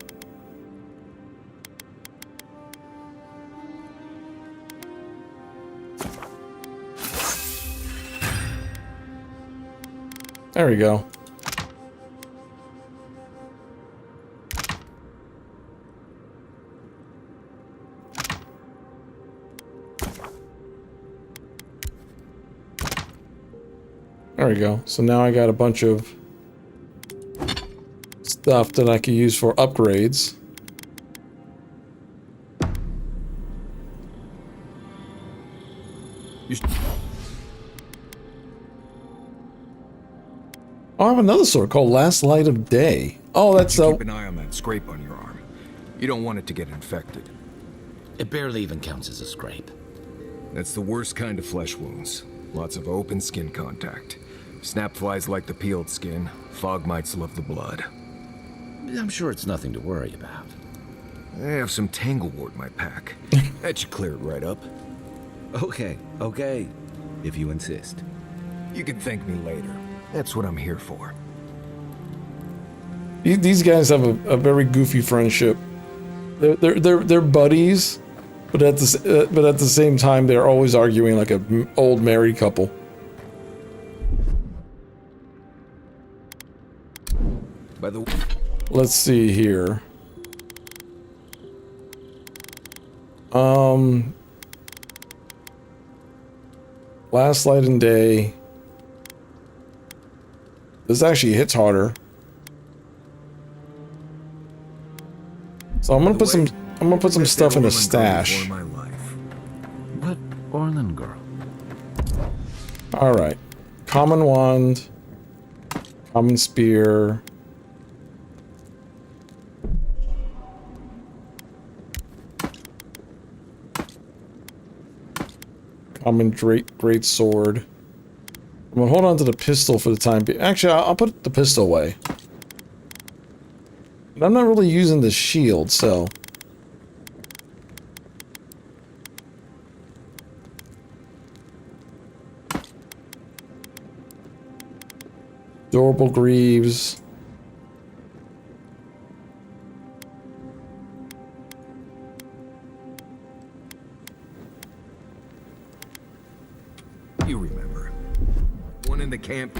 There we go. There we go. So now I got a bunch of stuff that I can use for upgrades. Oh, I have another sword called Last Light of Day. Oh, that's so. Keep an eye on that scrape on your arm. You don't want it to get infected. It barely even counts as a scrape. That's the worst kind of flesh wounds. Lots of open skin contact. Snap flies like the peeled skin. Fog mites love the blood. I'm sure it's nothing to worry about. I have some tanglewort in my pack. That should clear it right up. Okay, if you insist. You can thank me later. That's what I'm here for. These guys have a very goofy friendship. They're buddies, but at the same time they're always arguing like an old married couple. By the way, Let's see here. Last Light and Day. This actually hits harder. So I'm gonna put some stuff in a stash. What Orlin girl? All right. Common wand. Common spear. Common great sword. I'm gonna hold on to the pistol for the time being. Actually, I'll put the pistol away. But I'm not really using the shield, so. Durable greaves. You remember. One in the camp.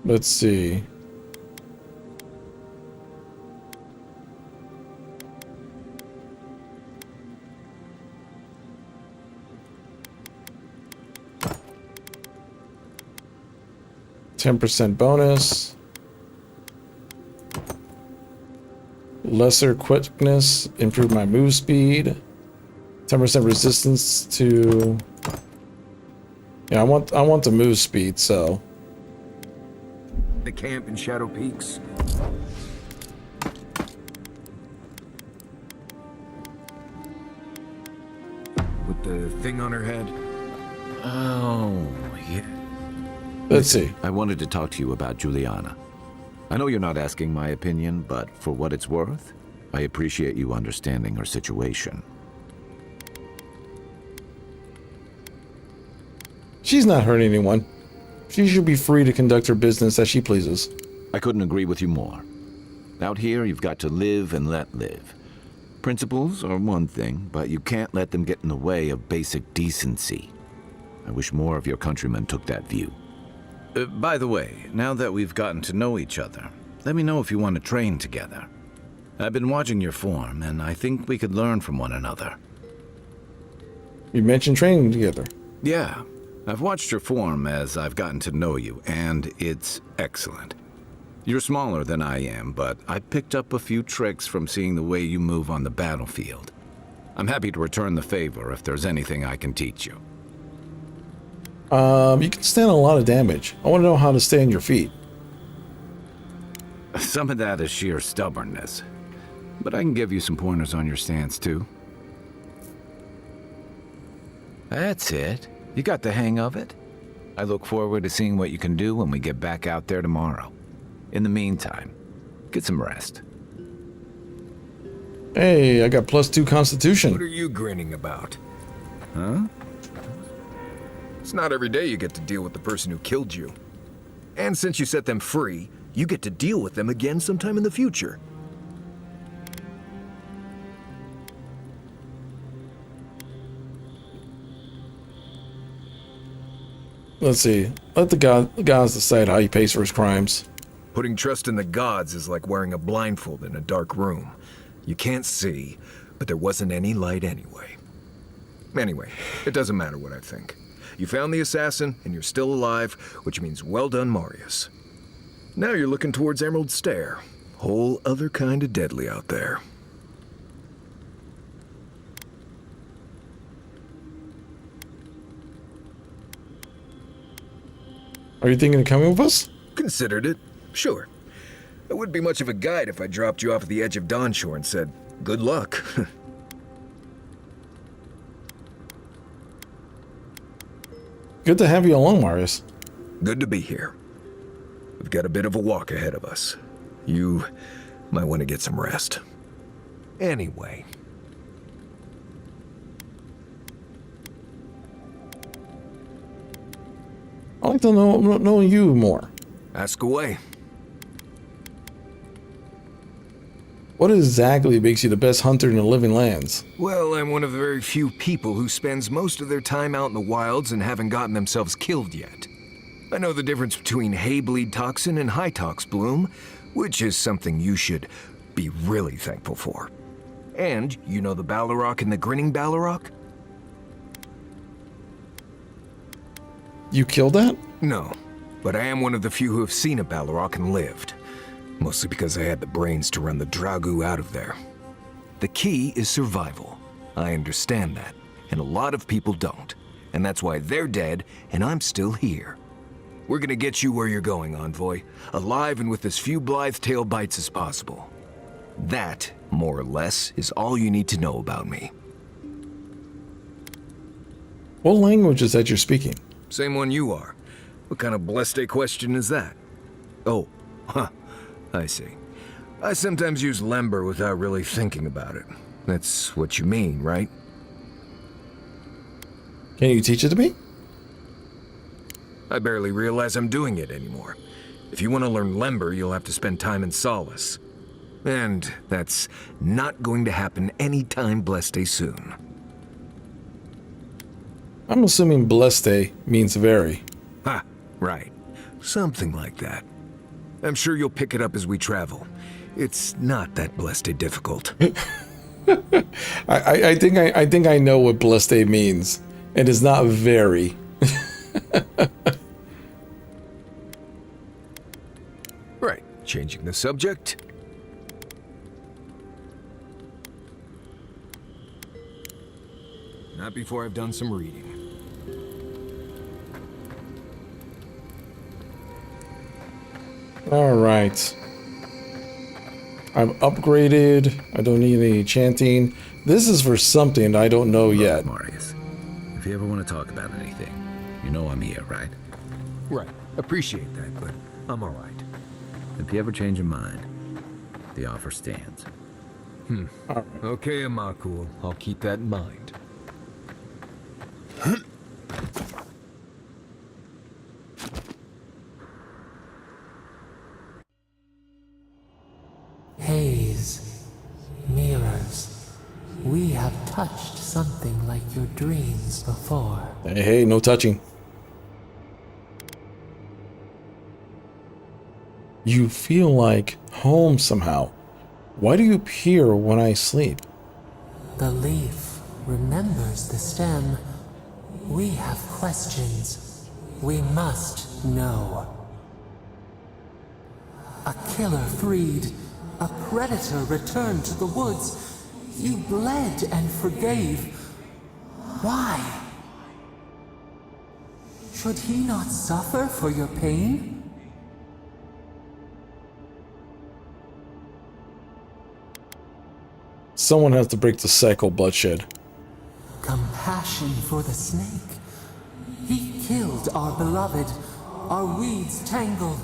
Let's see. %10 bonus. Lesser quickness, improve my move speed. 10% resistance to. Yeah, I want the move speed, so. The camp in Shadow Peaks. With the thing on her head. Oh, yeah. Let's see. I wanted to talk to you about Juliana. I know you're not asking my opinion, but for what it's worth, I appreciate you understanding her situation. She's not hurting anyone. She should be free to conduct her business as she pleases. I couldn't agree with you more. Out here, you've got to live and let live. Principles are one thing, but you can't let them get in the way of basic decency. I wish more of your countrymen took that view. By the way, now that we've gotten to know each other, let me know if you want to train together. I've been watching your form, and I think we could learn from one another. You mentioned training together. Yeah, I've watched your form as I've gotten to know you, and it's excellent. You're smaller than I am, but I picked up a few tricks from seeing the way you move on the battlefield. I'm happy to return the favor if there's anything I can teach you. You can stand a lot of damage. I want to know how to stay on your feet. Some of that is sheer stubbornness, but I can give you some pointers on your stance, too. That's it. You got the hang of it. I look forward to seeing what you can do when we get back out there tomorrow. In the meantime, get some rest. Hey, I got +2 constitution. What are you grinning about? Huh? It's not every day you get to deal with the person who killed you. And since you set them free, you get to deal with them again sometime in the future. Let's see. Let the gods decide how he pays for his crimes. Putting trust in the gods is like wearing a blindfold in a dark room. You can't see, but there wasn't any light anyway. Anyway, it doesn't matter what I think. You found the assassin, and you're still alive, which means well done, Marius. Now you're looking towards Emerald Stair. Whole other kind of deadly out there. Are you thinking of coming with us? Considered it, sure. It wouldn't be much of a guide if I dropped you off at the edge of Dawnshore and said, good luck. Good to have you along, Marius. Good to be here. We've got a bit of a walk ahead of us. You might want to get some rest. Anyway. I'd like to know you more. Ask away. What exactly makes you the best hunter in the living lands? Well, I'm one of the very few people who spends most of their time out in the wilds and haven't gotten themselves killed yet. I know the difference between hay-bleed toxin and high-tox bloom, which is something you should be really thankful for. And you know the Balrog and the Grinning Balrog? You killed that? No, but I am one of the few who have seen a Balrog and lived. Mostly because I had the brains to run the Dragu out of there. The key is survival. I understand that, and a lot of people don't. And that's why they're dead, and I'm still here. We're gonna get you where you're going, Envoy, alive and with as few blithe-tail bites as possible. That, more or less, is all you need to know about me. What language is that you're speaking? Same one you are. What kind of blessed question is that? Oh, huh, I see. I sometimes use Lember without really thinking about it. That's what you mean, right? Can you teach it to me? I barely realize I'm doing it anymore. If you want to learn Lember, you'll have to spend time in Solace. And that's not going to happen anytime blessed soon. I'm assuming bleste means very. Ha, right. Something like that. I'm sure you'll pick it up as we travel. It's not that blessed difficult. I think I know what bleste means. It is not very. Right, changing the subject. Not before I've done some reading. All right. I'm upgraded. I don't need any chanting. This is for something I don't know yet. Marius, if you ever want to talk about anything, you know I'm here, right? Right, appreciate that, but I'm alright. If you ever change your mind, the offer stands. Okay, Amakul, I'll keep that in mind. Haze, mirrors. We have touched something like your dreams before. Hey, no touching. You feel like home somehow. Why do you appear when I sleep? The leaf remembers the stem. We have questions. We must know. A killer freed. A predator returned to the woods. You bled and forgave. Why? Should he not suffer for your pain? Someone has to break the cycle, bloodshed. Compassion for the snake. He killed our beloved. Our weeds tangled.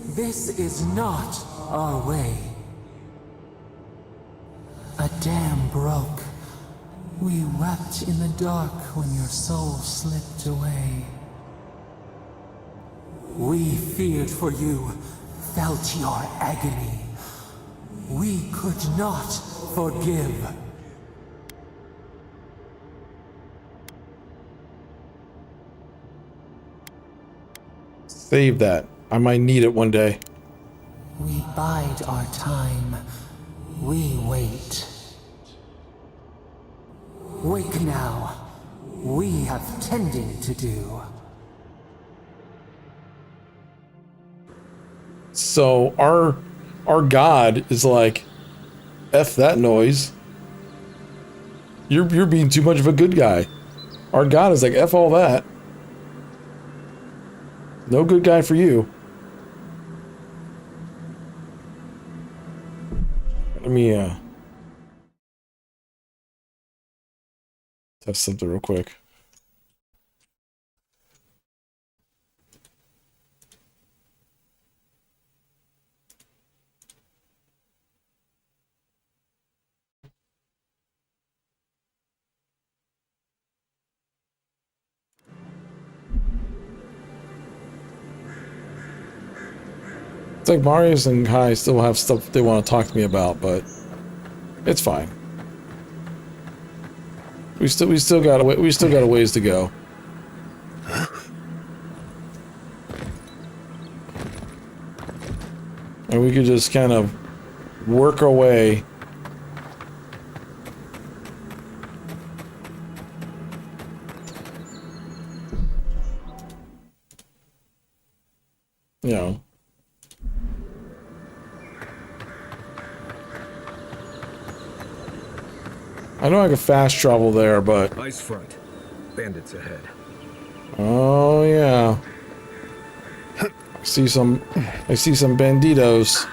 This is not our way. A dam broke. We wept in the dark when your soul slipped away. We feared for you, felt your agony. We could not forgive. Save that. I might need it one day. We bide our time. We wait. Wake now. We have tending to do. So our god is like, F that noise. You're being too much of a good guy. Our god is like, F all that. No good guy for you. Let me test something real quick. It's like Marius and Kai still have stuff they want to talk to me about, but it's fine. We still got a ways to go. And we could just kind of work our way. You know. I know I can fast travel there, but... Ice front. Bandits ahead. Oh, yeah. I see some banditos.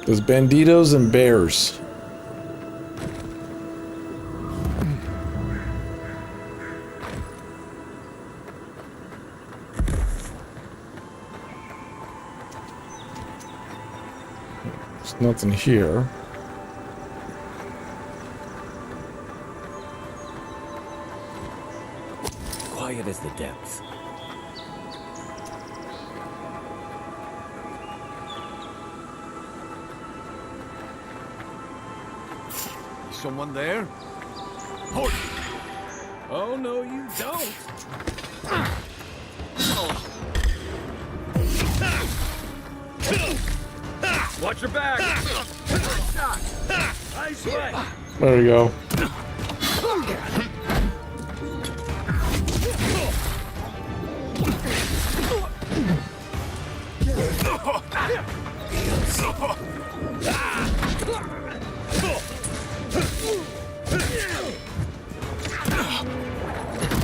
There's banditos and bears. There's nothing here. Quiet as the depths. Someone there? Hold. Oh, no, you don't. Watch your back. Nice way. There we go.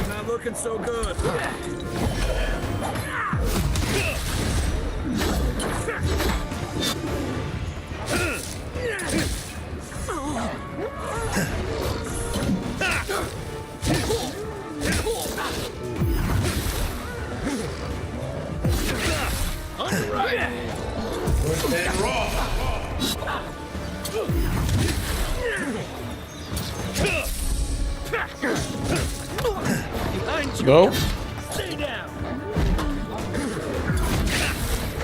Not looking so good. Go. Stay down.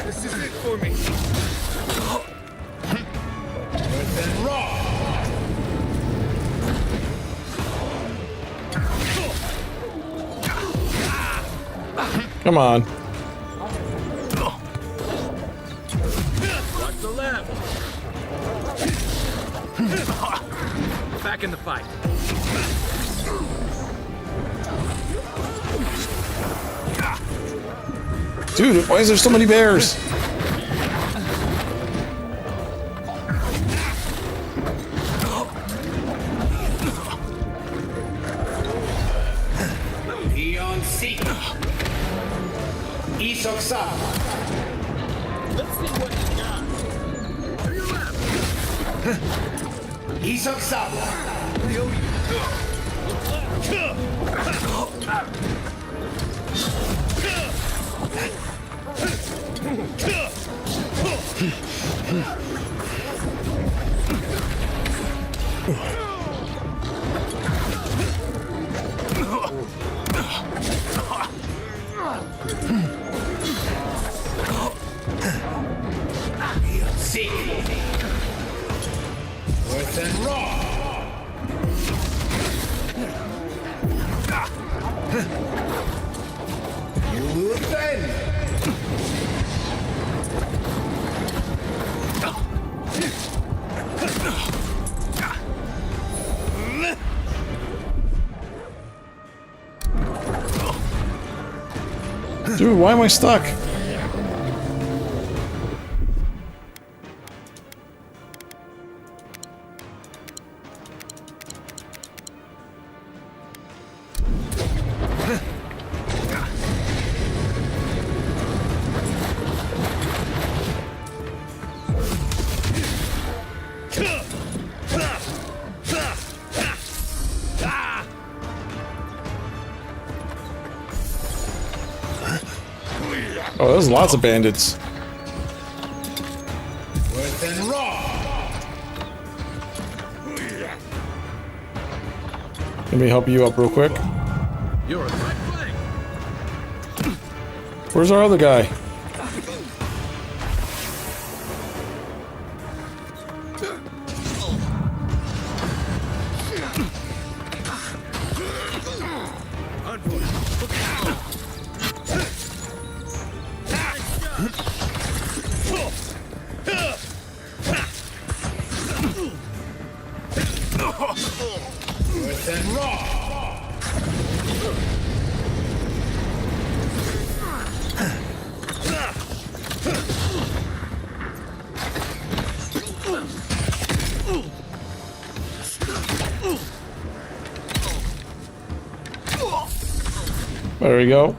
This is it for me. Come on. Watch the left. Back in the fight. Dude, why is there so many bears? Beyond Seek. Isoksa. Let's see what you got. To your left. Isoksa. Seek. Worth and raw. You will bend. Dude, why am I stuck? Oh, there's lots of bandits. Worth and raw. Let me help you up real quick. You're a right flank. Where's our other guy? Worth and raw. There we go.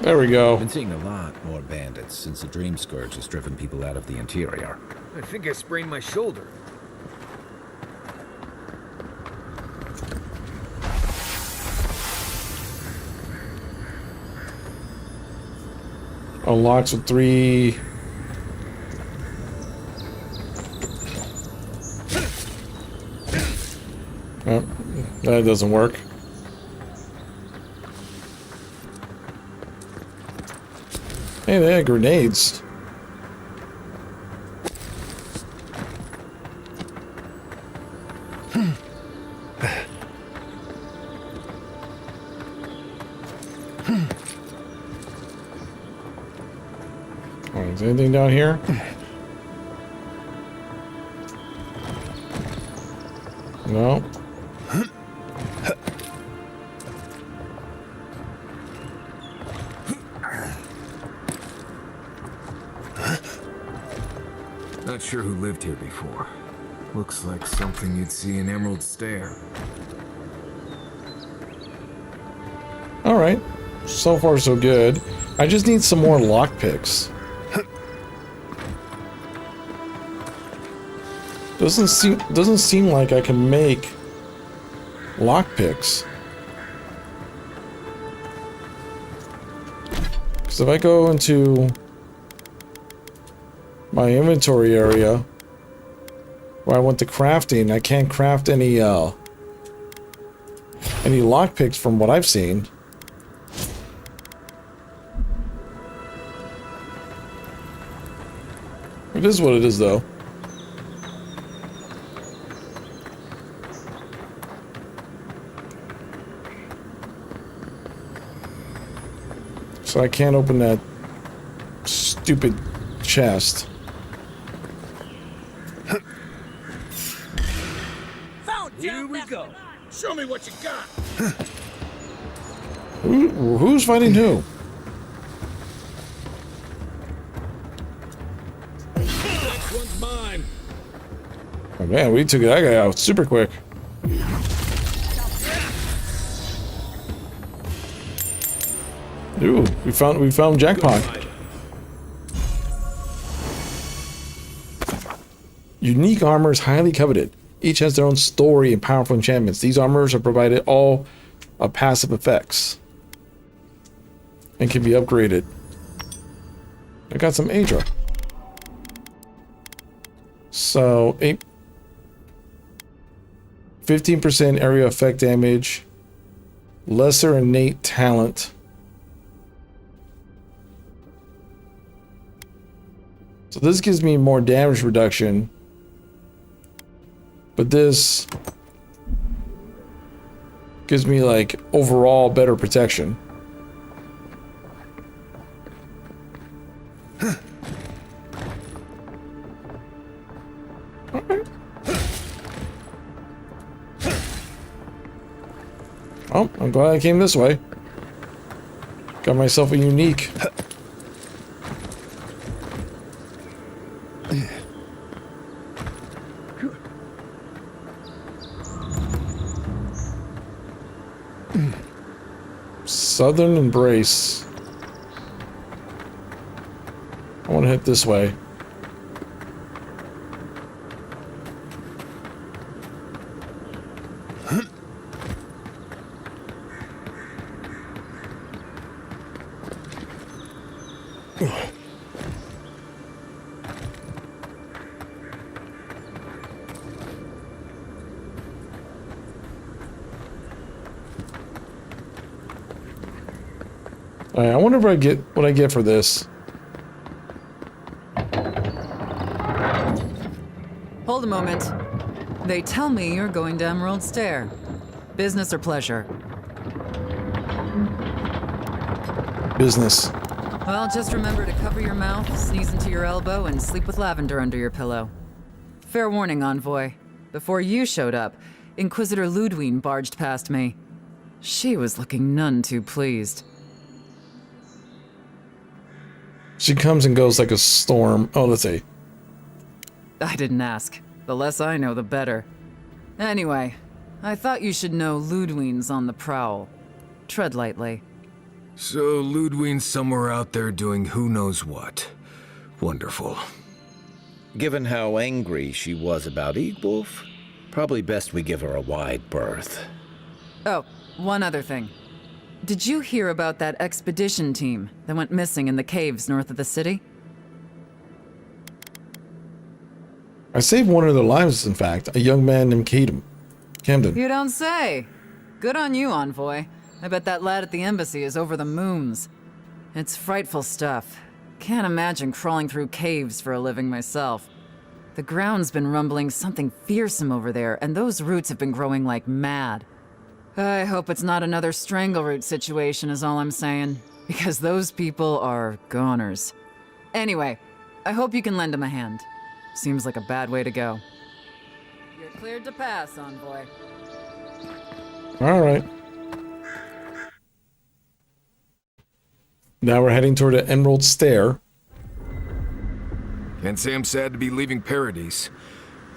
There we go. Been seeing a lot more bandits since the Dream Scourge has driven people out of the interior. I think I sprained my shoulder. Unlocks with 3. Oh, that doesn't work. Hey, they had grenades. Is there anything down here? No. Not sure who lived here before. Looks like something you'd see in Emerald Stair. Alright. So far so good. I just need some more lockpicks. Doesn't seem like I can make lockpicks. Because if I go into my inventory area where I went to crafting, I can't craft any lockpicks from what I've seen. It is what it is, though. So I can't open that stupid chest. Here we go. Show me what you got. Who's fighting who? Next one's mine. Oh man, we took that guy out super quick. Ooh, we found jackpot. Unique armor is highly coveted. Each has their own story and powerful enchantments. These armors are provided all of passive effects and can be upgraded. I got some Adra. So 15% area effect damage, lesser innate talent. So this gives me more damage reduction, but this gives me like overall better protection. Oh, I'm glad I came this way. Got myself a unique. Southern Embrace. I want to hit this way. Alright, I wonder if I get what I get for this. Hold a moment. They tell me you're going to Emerald Stair. Business or pleasure? Business. Well, just remember to cover your mouth, sneeze into your elbow, and sleep with lavender under your pillow. Fair warning, Envoy. Before you showed up, Inquisitor Ludwine barged past me. She was looking none too pleased. She comes and goes like a storm. Oh, let's see. I didn't ask. The less I know, the better. Anyway, I thought you should know Ludwine's on the prowl. Tread lightly. So Ludwine's somewhere out there doing who knows what. Wonderful. Given how angry she was about Eagwolf, probably best we give her a wide berth. Oh, one other thing. Did you hear about that expedition team that went missing in the caves north of the city? I saved one of their lives, in fact. A young man named Camden. You don't say. Good on you, Envoy. I bet that lad at the embassy is over the moons. It's frightful stuff. Can't imagine crawling through caves for a living myself. The ground's been rumbling something fearsome over there, and those roots have been growing like mad. I hope it's not another strangleroot situation is all I'm saying, because those people are goners. Anyway, I hope you can lend him a hand. Seems like a bad way to go. You're cleared to pass, Envoy. All right. Now we're heading toward the Emerald Stair. Can't say I'm sad to be leaving Paradise.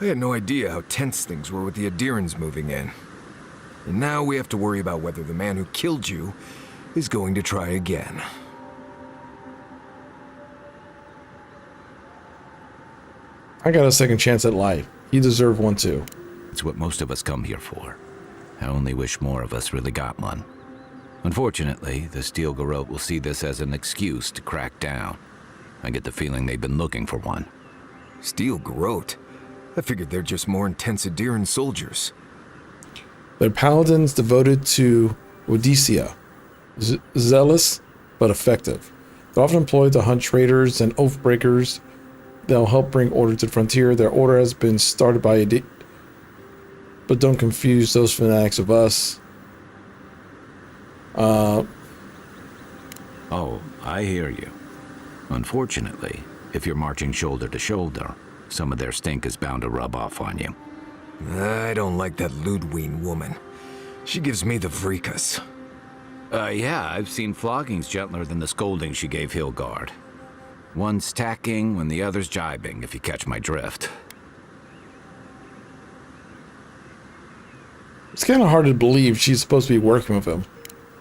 I had no idea how tense things were with the Adirans moving in. And now we have to worry about whether the man who killed you is going to try again. I got a second chance at life. You deserve one too. It's what most of us come here for. I only wish more of us really got one. Unfortunately, the Steel Garrote will see this as an excuse to crack down. I get the feeling they've been looking for one. Steel Garrote? I figured they're just more intense Adiran soldiers. They're paladins devoted to Odysseia. Zealous, but effective. They're often employed to hunt traitors and oathbreakers. They'll help bring order to the frontier. Their order has been started by but don't confuse those fanatics of us. Oh, I hear you. Unfortunately, if you're marching shoulder to shoulder, some of their stink is bound to rub off on you. I don't like that Ludwine woman. She gives me the vrikas. Yeah, I've seen floggings gentler than the scolding she gave Hilgard. One's tacking when the other's jibing, if you catch my drift. It's kind of hard to believe she's supposed to be working with him.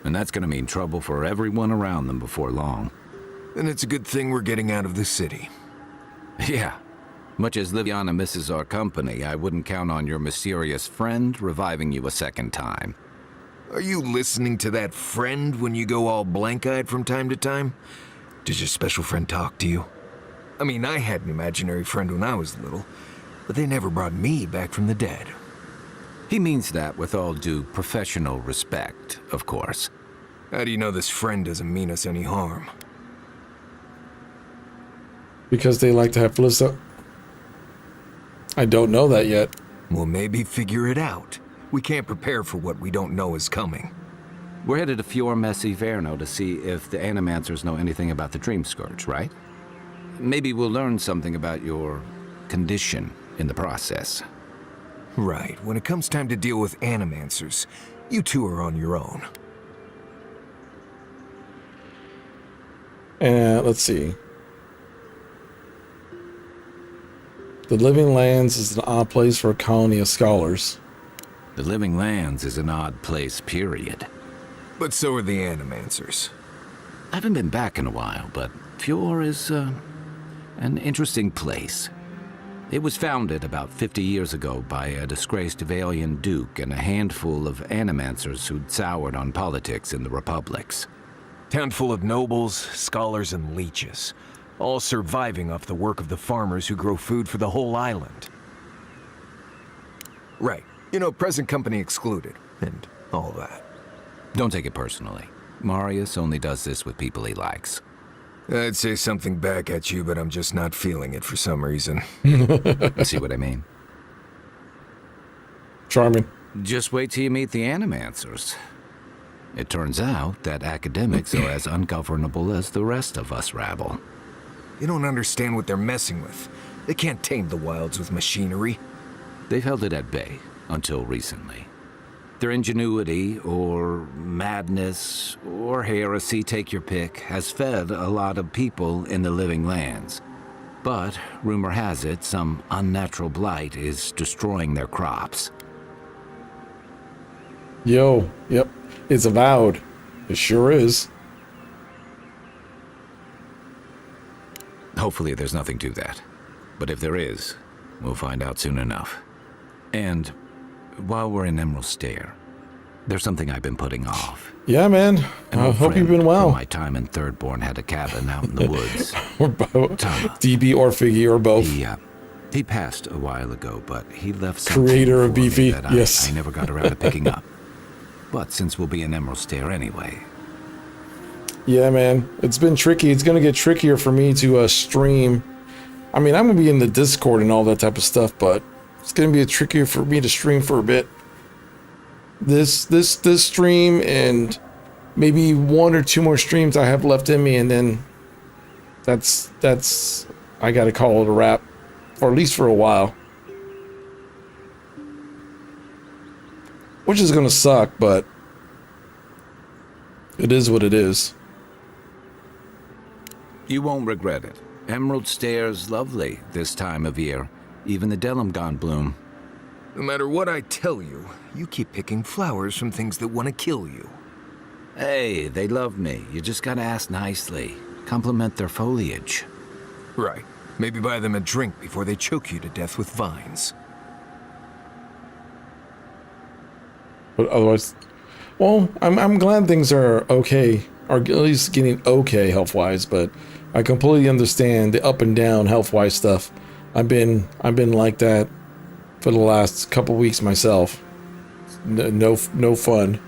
And that's gonna mean trouble for everyone around them before long. And it's a good thing we're getting out of the city. Yeah. Much as Liviana misses our company, I wouldn't count on your mysterious friend reviving you a second time. Are you listening to that friend when you go all blank-eyed from time to time? Does your special friend talk to you? I mean, I had an imaginary friend when I was little, but they never brought me back from the dead. He means that with all due professional respect, of course. How do you know this friend doesn't mean us any harm? Because they like to have Felissa. I don't know that yet. Well, maybe figure it out. We can't prepare for what we don't know is coming. We're headed to Fior Messi Verno to see if the Animancers know anything about the Dream Scourge, right? Maybe we'll learn something about your condition in the process. Right. When it comes time to deal with Animancers, you two are on your own. Let's see. The Living Lands is an odd place for a colony of scholars. The Living Lands is an odd place, period. But so are the Animancers. I haven't been back in a while, but Fior is, an interesting place. It was founded about 50 years ago by a disgraced Valian duke and a handful of Animancers who'd soured on politics in the republics. Town full of nobles, scholars, and leeches, all surviving off the work of the farmers who grow food for the whole island. Right. You know, present company excluded, and all that. Don't take it personally. Marius only does this with people he likes. I'd say something back at you, but I'm just not feeling it for some reason. See what I mean? Charming. Just wait till you meet the animancers. It turns out that academics are as ungovernable as the rest of us rabble. You don't understand what they're messing with. They can't tame the wilds with machinery. They've held it at bay until recently. Their ingenuity, or madness, or heresy, take your pick, has fed a lot of people in the living lands. But, rumor has it, some unnatural blight is destroying their crops. Yo, yep. It's Avowed. It sure is. Hopefully there's nothing to that. But if there is, we'll find out soon enough. And while we're in Emerald Stair, there's something I've been putting off. Yeah, man. I hope you've been well. My time in Thirdborn had a cabin out in the woods. Or both. DB or Figgy or both. He passed a while ago, but he left something Creator of for me Beefy, that yes. I never got around to picking up. But since we'll be in Emerald Stair anyway. Yeah, man. It's been tricky. It's going to get trickier for me to stream. I mean, I'm going to be in the Discord and all that type of stuff, but it's going to be trickier for me to stream for a bit. This stream and maybe 1 or 2 more streams I have left in me, and then that's I got to call it a wrap, or at least for a while. Which is going to suck, but it is what it is. You won't regret it. Emerald Stair's lovely this time of year. Even the Delimgon bloom. No matter what I tell you, you keep picking flowers from things that want to kill you. Hey, they love me. You just gotta ask nicely. Compliment their foliage. Right. Maybe buy them a drink before they choke you to death with vines. But otherwise, well, I'm glad things are okay, or at least getting okay health-wise. But I completely understand the up and down health-wise stuff. I've been like that for the last couple weeks myself. No fun,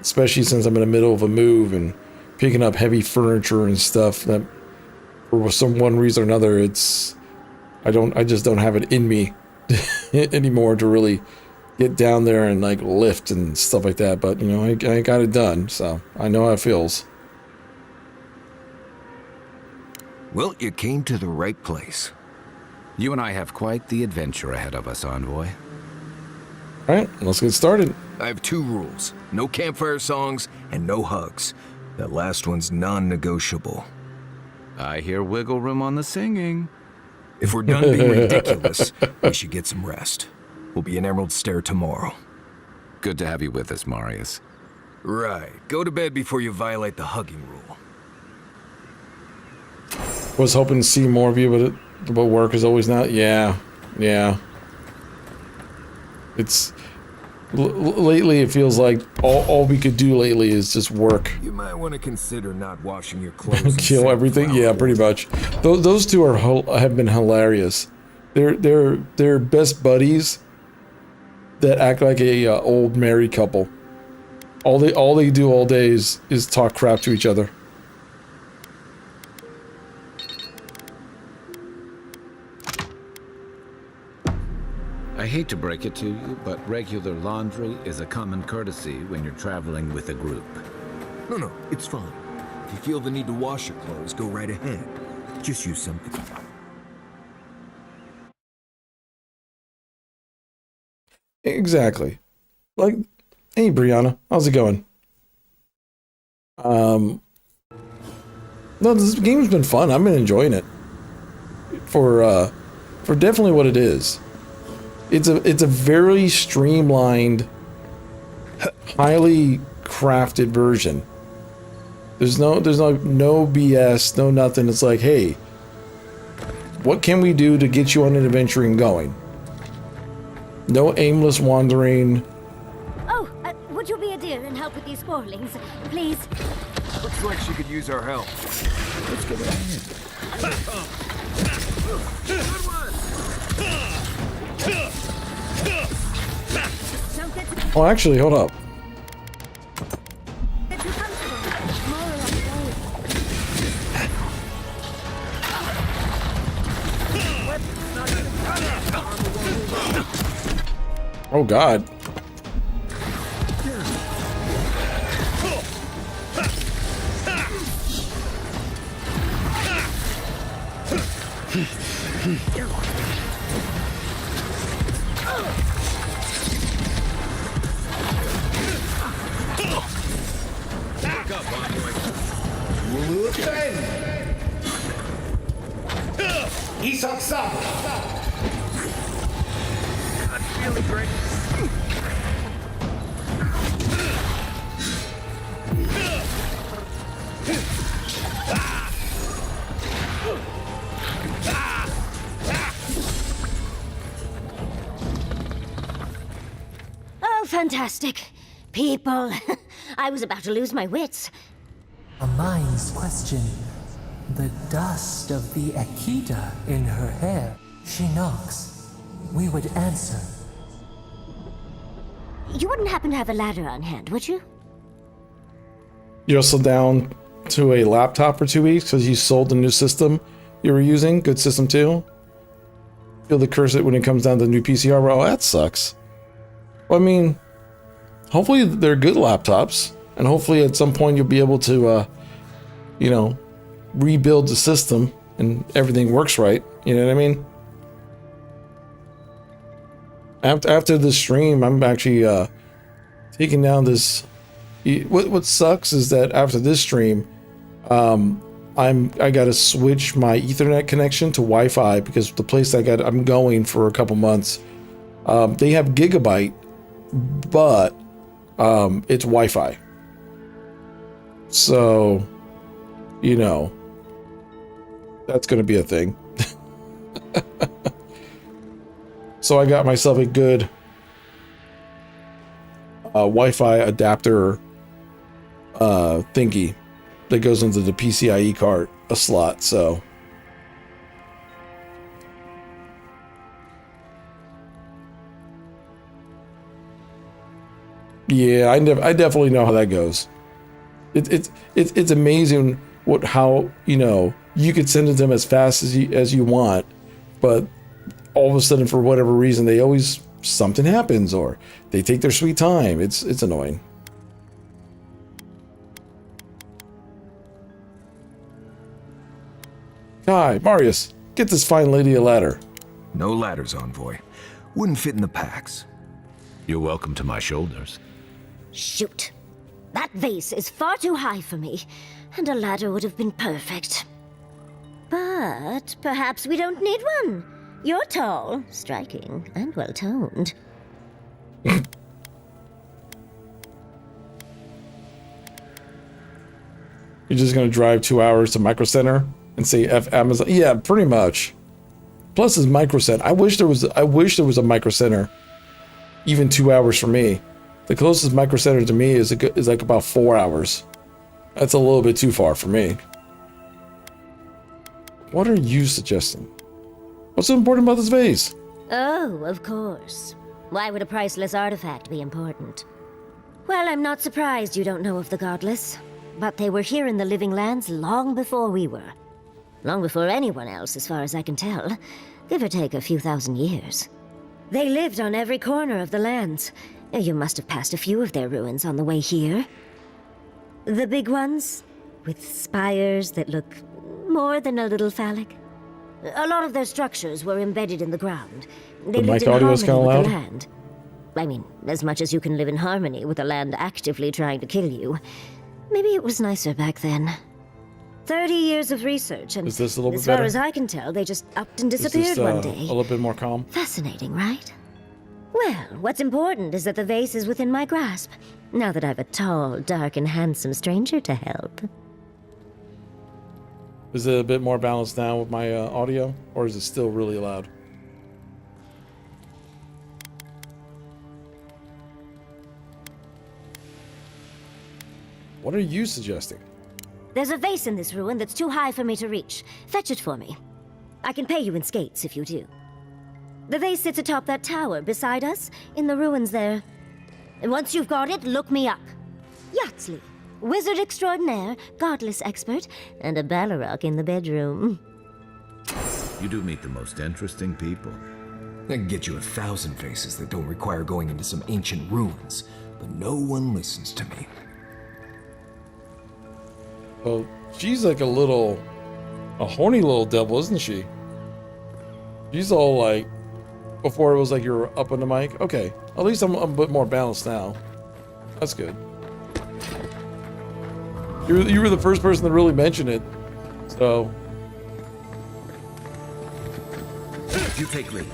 especially since I'm in the middle of a move and picking up heavy furniture and stuff that, for some one reason or another, I just don't have it in me anymore to really get down there and like lift and stuff like that. But you know, I got it done, so I know how it feels. Well, you came to the right place. You and I have quite the adventure ahead of us, Envoy. Alright, let's get started. I have 2 rules. No campfire songs and no hugs. That last one's non-negotiable. I hear wiggle room on the singing. If we're done being ridiculous, we should get some rest. We'll be in Emerald Stair tomorrow. Good to have you with us, Marius. Right. Go to bed before you violate the hugging rule. Was hoping to see more of you, but work is always not. Yeah. It's lately it feels like all we could do lately is just work. You might want to consider not washing your clothes. Kill everything. Yeah, pretty much. Those two have been hilarious. They're best buddies that act like a old married couple. All they do all day is talk crap to each other. I hate to break it to you, but regular laundry is a common courtesy when you're traveling with a group. No, it's fine. If you feel the need to wash your clothes, go right ahead. Just use something. Exactly. Like, hey Brianna, how's it going? No, this game's been fun. I've been enjoying it. For definitely what it is. It's a very streamlined, highly crafted version. There's no BS, no nothing. It's like, hey, what can we do to get you on an adventure and going? No aimless wandering. Oh, would you be a dear and help with these spoilings, please? Looks like she could use our help. Let's go ahead. Oh, actually, hold up. Oh God. Feeling great. Oh, fantastic. People. I was about to lose my wits. A mind's question. The dust of the Akita in her hair. She knocks. We would answer. You wouldn't happen to have a ladder on hand, would you? You're also down to a laptop for 2 weeks because you sold the new system you were using. Good system too. Feel the curse it when it comes down to the new PC hardware. Oh, that sucks. Well, I mean, hopefully they're good laptops, and hopefully at some point you'll be able to, you know, rebuild the system and everything works right. You know what I mean? After the stream, I'm actually taking down this. What sucks is that after this stream, I got to switch my Ethernet connection to Wi-Fi because the place I'm going for a couple months, they have Gigabyte, but it's Wi-Fi. So, you know, that's going to be a thing. So I got myself a good Wi-Fi adapter thingy that goes into the PCIe card, a slot. So yeah, I definitely know how that goes. It's amazing how you know you could send it to them as fast as you want, but all of a sudden, for whatever reason, something happens or they take their sweet time. It's annoying. Hi, Marius, get this fine lady a ladder. No ladders, Envoy. Wouldn't fit in the packs. You're welcome to my shoulders. Shoot. That vase is far too high for me, and a ladder would have been perfect. But perhaps we don't need one. You're tall, striking, and well-toned. You're just gonna drive 2 hours to Micro Center and say F Amazon? Yeah, pretty much. Plus, it's Micro Center. I wish there was a Micro Center, even 2 hours for me. The closest Micro Center to me is like about 4 hours. That's a little bit too far for me. What are you suggesting? What's so important about this vase? Oh, of course. Why would a priceless artifact be important? Well, I'm not surprised you don't know of the Godless. But they were here in the Living Lands long before we were. Long before anyone else, as far as I can tell. Give or take a few thousand years. They lived on every corner of the lands. You must have passed a few of their ruins on the way here. The big ones, with spires that look more than a little phallic. A lot of their structures were embedded in the ground. They lived in harmony with the land. I mean, as much as you can live in harmony with the land actively trying to kill you. Maybe it was nicer back then. 30 years of research, and is this a little as bit better? far as I can tell, they just upped and disappeared one day. A little bit more calm. Fascinating, right? Well, what's important is that the vase is within my grasp, now that I've a tall, dark, and handsome stranger to help. Is it a bit more balanced now with my audio, or is it still really loud? What are you suggesting? There's a vase in this ruin that's too high for me to reach. Fetch it for me. I can pay you in skates if you do. The vase sits atop that tower beside us, in the ruins there. And once you've got it, look me up. Yatsley, wizard extraordinaire, godless expert, and a Balrog in the bedroom. You do meet the most interesting people. I can get you 1,000 faces that don't require going into some ancient ruins, but no one listens to me. Well, she's like a horny little devil, isn't she? She's all like, before it was like you're up on the mic. Okay, at least I'm a bit more balanced now. That's good. You were the first person to really mention it, so. You take lead.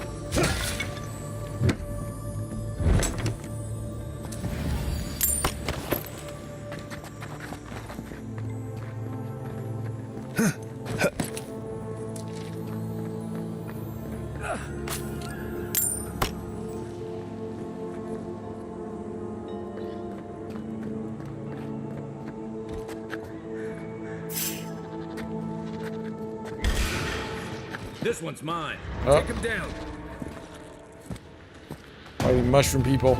This one's mine. Oh. Take him down. Fighting mushroom people.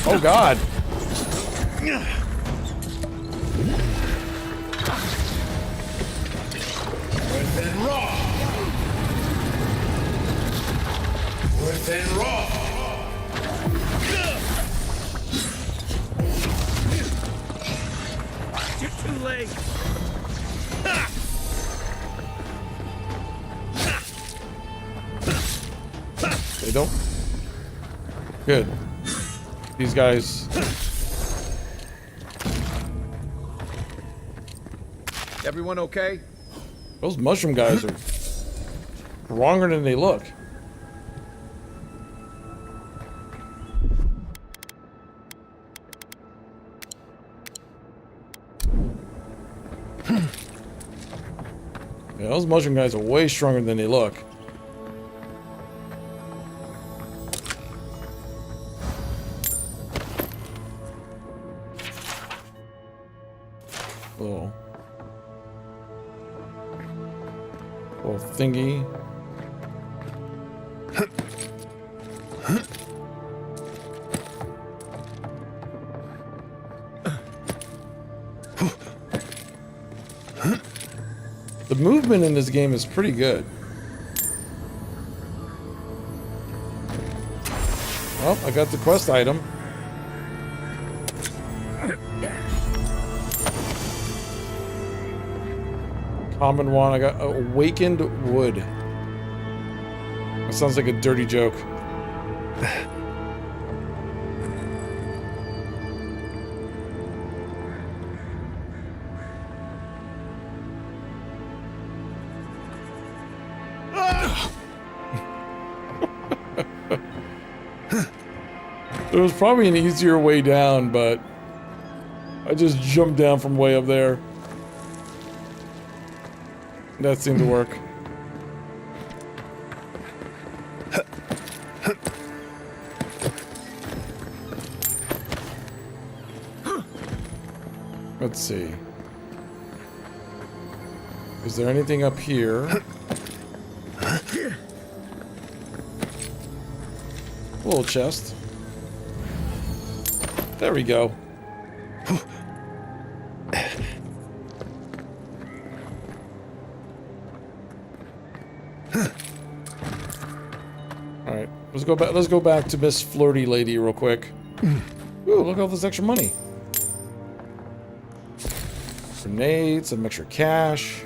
Oh God. Within raw. Within raw. You're too late. They don't. Good. These guys. Everyone okay? Those mushroom guys are stronger than they look. Yeah, those mushroom guys are way stronger than they look. Little thingy. The movement in this game is pretty good. Well, I got the quest item. Common one. I got awakened wood. That sounds like a dirty joke. There was probably an easier way down, but I just jumped down from way up there. That seemed to work. Let's see. Is there anything up here? A little chest. There we go. Alright, let's go back to Miss Flirty Lady real quick. Ooh, look at all this extra money. Grenades, some extra cash.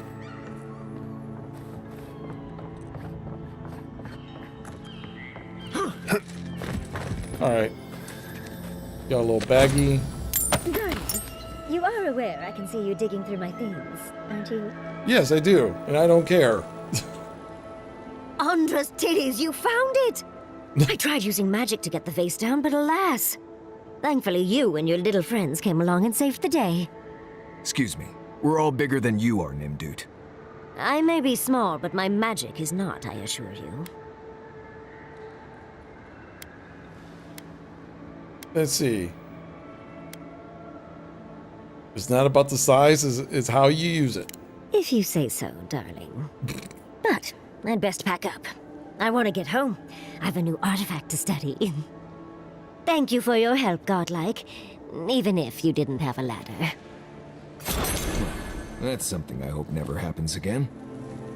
Alright. Got a little baggie. Darling, you are aware I can see you digging through my things, aren't you? Yes, I do, and I don't care. Andra's titties, you found it! I tried using magic to get the face down, but alas. Thankfully, you and your little friends came along and saved the day. Excuse me. We're all bigger than you are, Nimdude. I may be small, but my magic is not, I assure you. Let's see. It's not about the size, it's how you use it. If you say so, darling. But I'd best pack up. I want to get home. I've a new artifact to study. Thank you for your help, Godlike. Even if you didn't have a ladder. That's something I hope never happens again.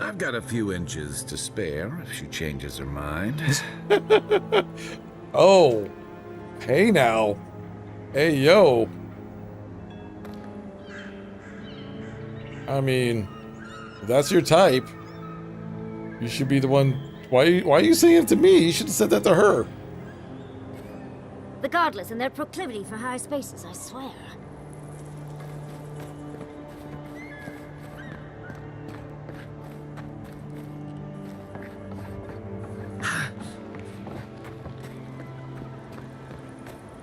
I've got a few inches to spare if she changes her mind. Oh, hey now. Hey, yo. I mean, if that's your type, you should be the one. Why are you saying it to me? You should have said that to her. The godless and their proclivity for high spaces, I swear.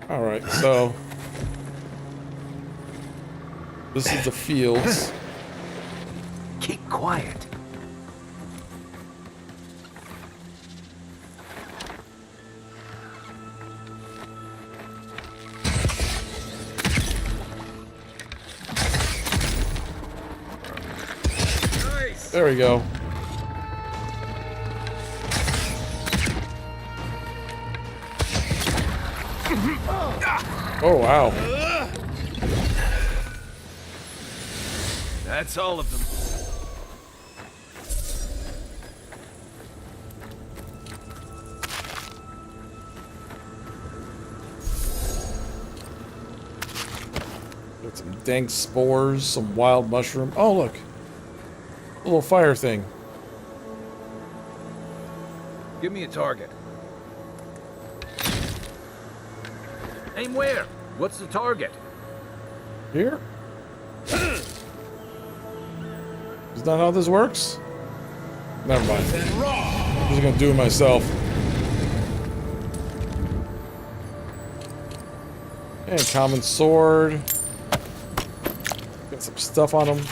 All right, so this is the fields. Keep quiet. There we go. Oh, wow. That's all of them. Got some dank spores, some wild mushroom. Oh, look. A little fire thing. Give me a target. Aim where? What's the target? Here? Is that how this works? Never mind. I'm just gonna do it myself. And common sword. Got some stuff on them.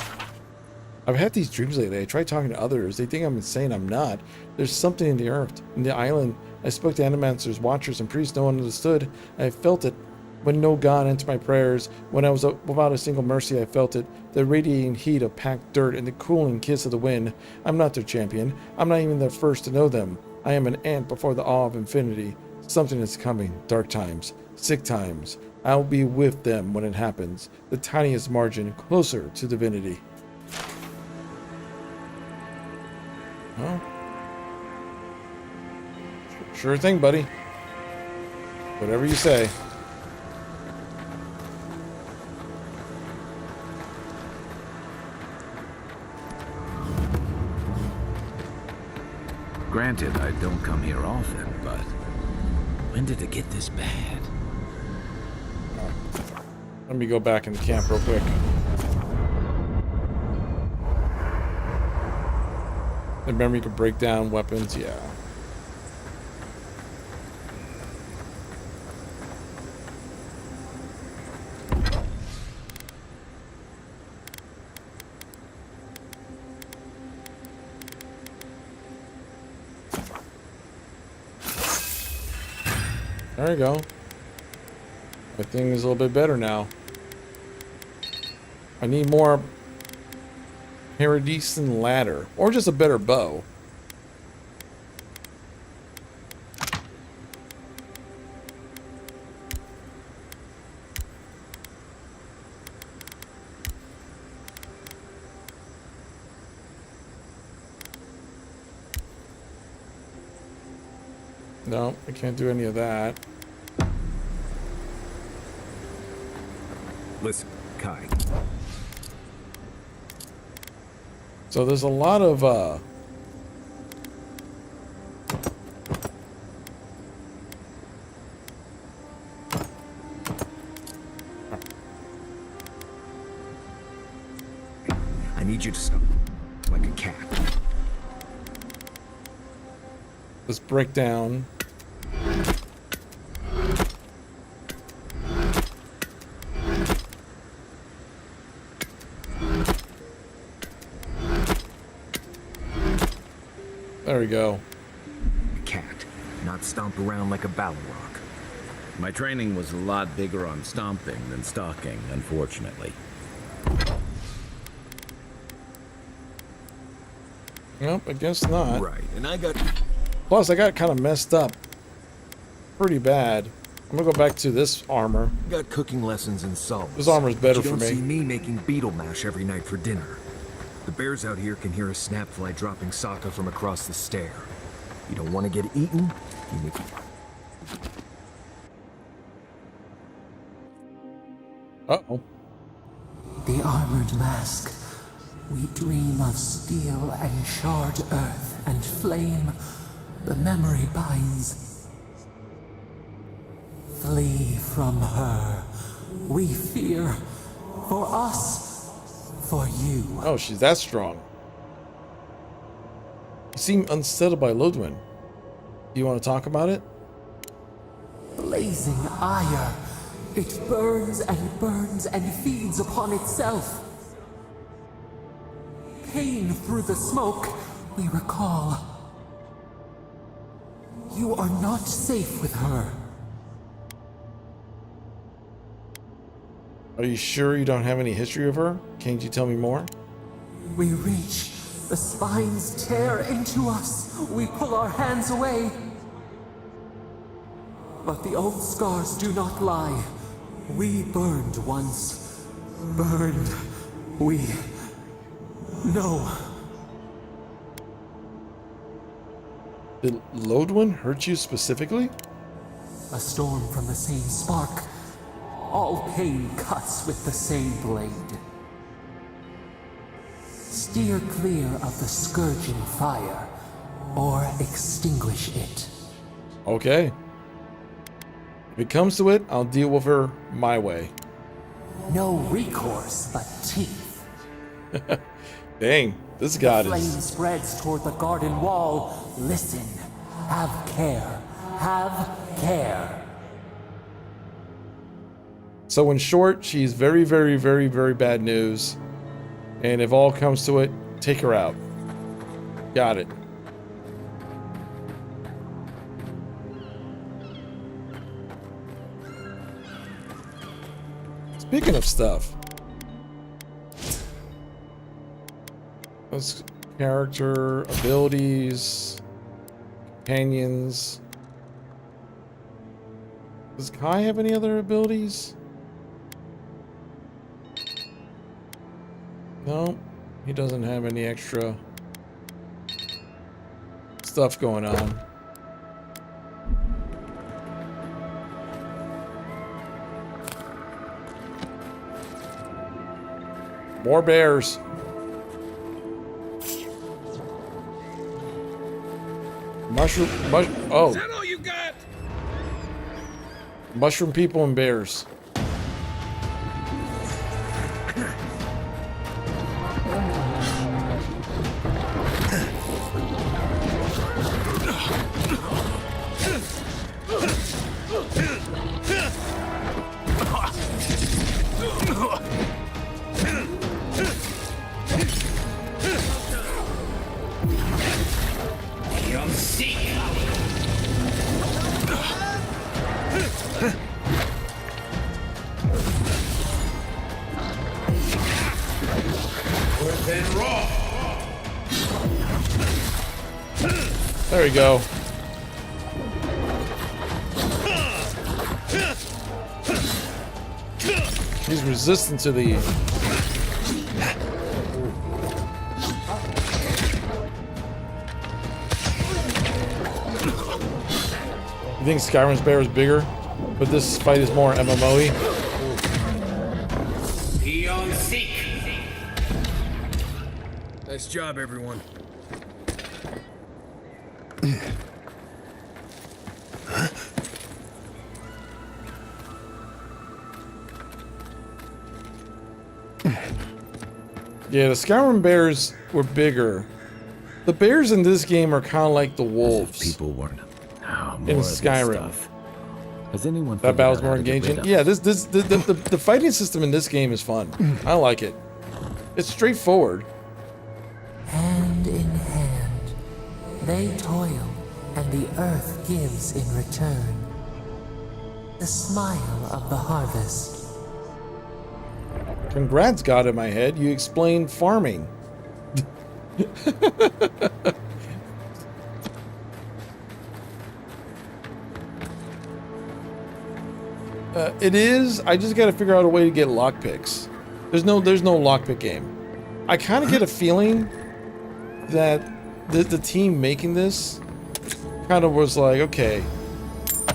I've had these dreams lately. I tried talking to others. They think I'm insane. I'm not. There's something in the earth, in the island. I spoke to animancers, watchers, and priests. No one understood. I felt it. When no God answered my prayers, when I was without a single mercy, I felt it. The radiating heat of packed dirt and the cooling kiss of the wind. I'm not their champion. I'm not even the first to know them. I am an ant before the awe of infinity. Something is coming. Dark times. Sick times. I'll be with them when it happens. The tiniest margin closer to divinity. Well, sure thing, buddy. Whatever you say. Granted, I don't come here often, but when did it get this bad? Let me go back in the camp real quick. Remember, you can break down weapons. Yeah. There you go. My thing is a little bit better now. I need more Paradisen ladder, or just a better bow. No, I can't do any of that. Listen, Kai. So there's a lot of I need you to stop like a cat. let's break down. There we go. A cat, not stomp around like a Balrog. My training was a lot bigger on stomping than stalking, unfortunately. Nope, I guess not. Right, and I got... Plus, I got kind of messed up pretty bad I'm gonna go back to this armor. Got cooking lessons in salt. This armor's better But you for don't me. see me making beetle mash every night for dinner. The bears out here can hear a snapfly dropping Sokka from across the stair. You don't want to get eaten, you need to... Uh-oh. The armored mask. We dream of steel and charred earth and flame. The memory binds. Flee from her. We fear. For us. For you. Oh, she's that strong. You seem unsettled by Lodwin. You want to talk about it? Blazing ire. It burns and feeds upon itself. Pain through the smoke, we recall. You are not safe with her. Are you sure you don't have any history of her? Can't you tell me more? We reach. The spines tear into us. We pull our hands away. But the old scars do not lie. We burned once. Burned. We... No. Did Lodwin hurt you specifically? A storm from the same spark. All pain cuts with the same blade. Steer clear of the scourging fire, or extinguish it. Okay. If it comes to it, I'll deal with her my way. No recourse but teeth. Dang, this god The flame is... spreads toward the garden wall. Listen. Have care. Have care. So in short, she's very, very, very, very bad news. And if all comes to it, take her out. Got it. Speaking of stuff. Let's character, abilities, companions. Does Kai have any other abilities? No, he doesn't have any extra stuff going on. More bears. Oh. Is that all you got? Mushroom people and bears. There we go. He's resistant to the... You think Skyrim's bear is bigger, but this fight is more MMO-y? Nice job, everyone. Yeah, the Skyrim bears were bigger. The bears in this game are kind of like the wolves. People weren't. In Skyrim. Has anyone that battle's more engaging? Yeah, the fighting system in this game is fun. I like it. It's straightforward. Hand in hand, they toil, and the earth gives in return. The smile of the harvest. Congrats, God in my head. You explained farming. It is. I just got to figure out a way to get lockpicks. There's no lockpick game. I kind of get a feeling that the team making this kind of was like, okay,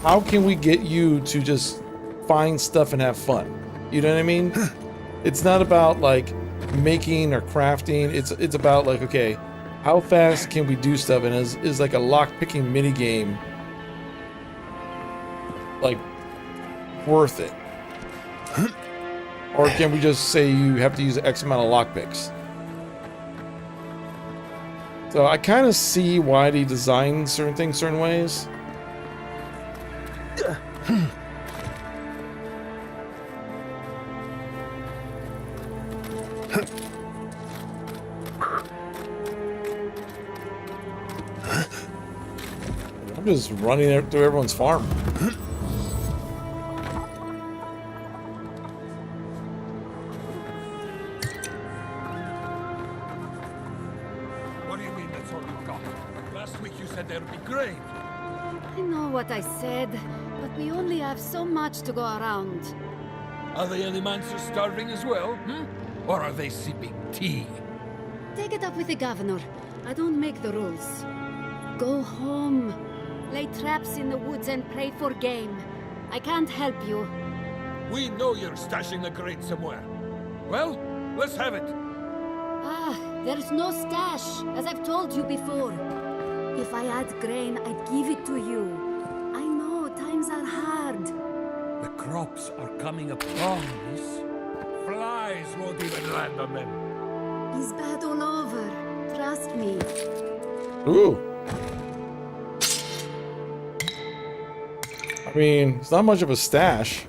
how can we get you to just find stuff and have fun? You know what I mean? It's not about like making or crafting. It's about like, okay, how fast can we do stuff? And is like a lock-picking mini game like worth it? Or can we just say you have to use X amount of lockpicks? So I kind of see why they design certain things certain ways. I'm just running through everyone's farm. What do you mean that's all you got? Last week you said there'd be grain. I know what I said, but we only have so much to go around. Are the Animancers starving as well? Or are they sipping tea? Take it up with the governor. I don't make the rules. Go home. Lay traps in the woods and pray for game. I can't help you. We know you're stashing the grain somewhere. Well, let's have it. Ah, there's no stash, as I've told you before. If I had grain, I'd give it to you. I know, times are hard. The crops are coming upon us. Flies won't even land on them. He's bad all over. Trust me. Ooh. I mean, it's not much of a stash.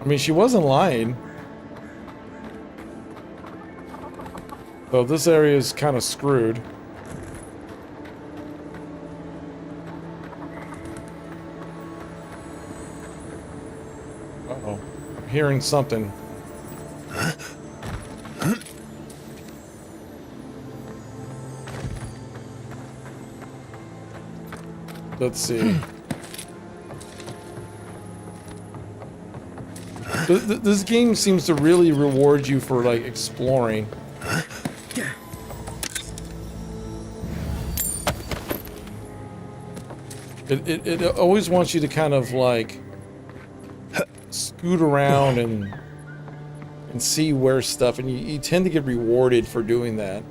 I mean, she wasn't lying. So this area is kind of screwed. Uh-oh. I'm hearing something. Let's see. This game seems to really reward you for like exploring. It always wants you to kind of like scoot around and see where stuff, and you tend to get rewarded for doing that,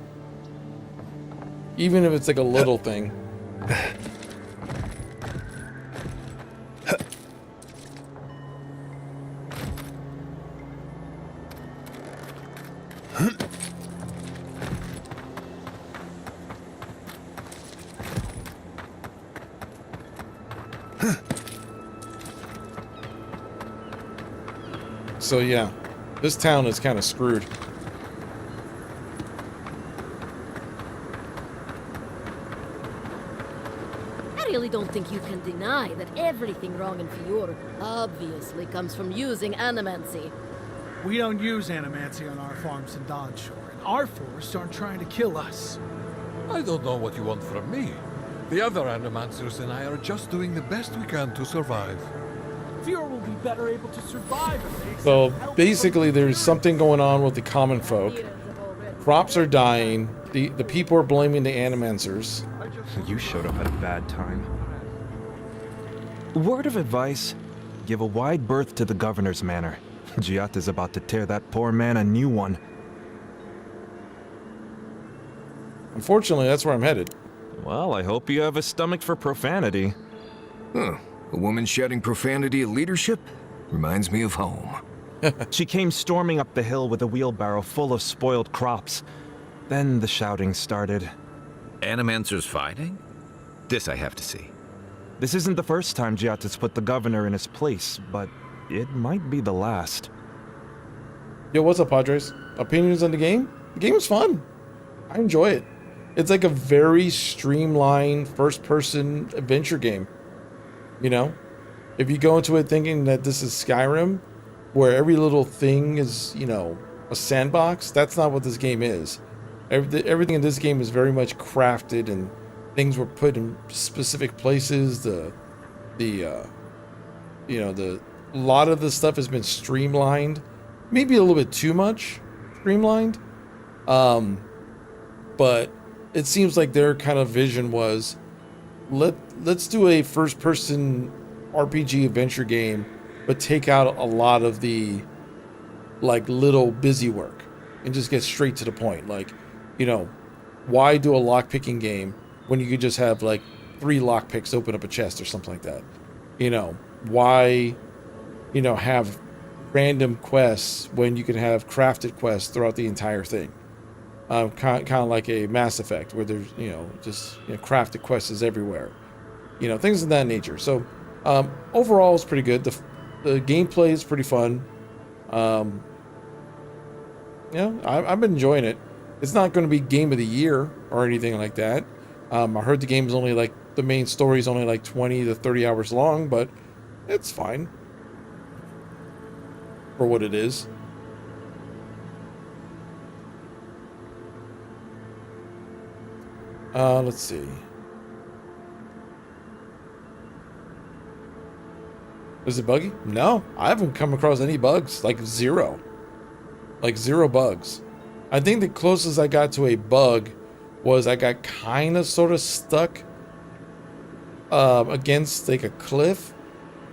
even if it's like a little thing. So yeah, this town is kind of screwed. I really don't think you can deny that everything wrong in Eora obviously comes from using animancy. We don't use animancy on our farms in Dawnshore, and our forests aren't trying to kill us. I don't know what you want from me. The other Animancers and I are just doing the best we can to survive. Eora will be better able to survive if they So basically there's something going on with the common folk. Crops are dying. The people are blaming the Animancers. You showed up at a bad time. Word of advice, give a wide berth to the governor's manor. Giat is about to tear that poor man a new one. Unfortunately, that's where I'm headed. Well, I hope you have a stomach for profanity. Huh. A woman shouting profanity at leadership? Reminds me of home. She came storming up the hill with a wheelbarrow full of spoiled crops. Then the shouting started. Animancers fighting? This I have to see. This isn't the first time Giat has put the governor in his place, but it might be the last. Yo, what's up, Padres? Opinions on the game? The game is fun. I enjoy it. It's like a very streamlined first-person adventure game. You know? If you go into it thinking that this is Skyrim, where every little thing is, you know, a sandbox, that's not what this game is. Everything in this game is very much crafted, and things were put in specific places. The you know, a lot of the stuff has been streamlined, maybe a little bit too much streamlined. But it seems like their kind of vision was, let's do a first-person RPG adventure game, but take out a lot of the like little busy work and just get straight to the point. Like, you know, why do a lockpicking game when you could just have like 3 lockpicks open up a chest or something like that? You know, why, you know, have random quests when you can have crafted quests throughout the entire thing? Kind of like a Mass Effect where there's, you know, just, you know, crafted quests is everywhere. You know, things of that nature. So overall, it's pretty good. The gameplay is pretty fun. Yeah, I've been enjoying it. It's not going to be game of the year or anything like that. I heard the game is only like, the main story is only like 20 to 30 hours long, but it's fine for what it is. Let's see. Is it buggy? No, I haven't come across any bugs. Like zero. Like 0 bugs. I think the closest I got to a bug was I got kind of sort of stuck against like a cliff,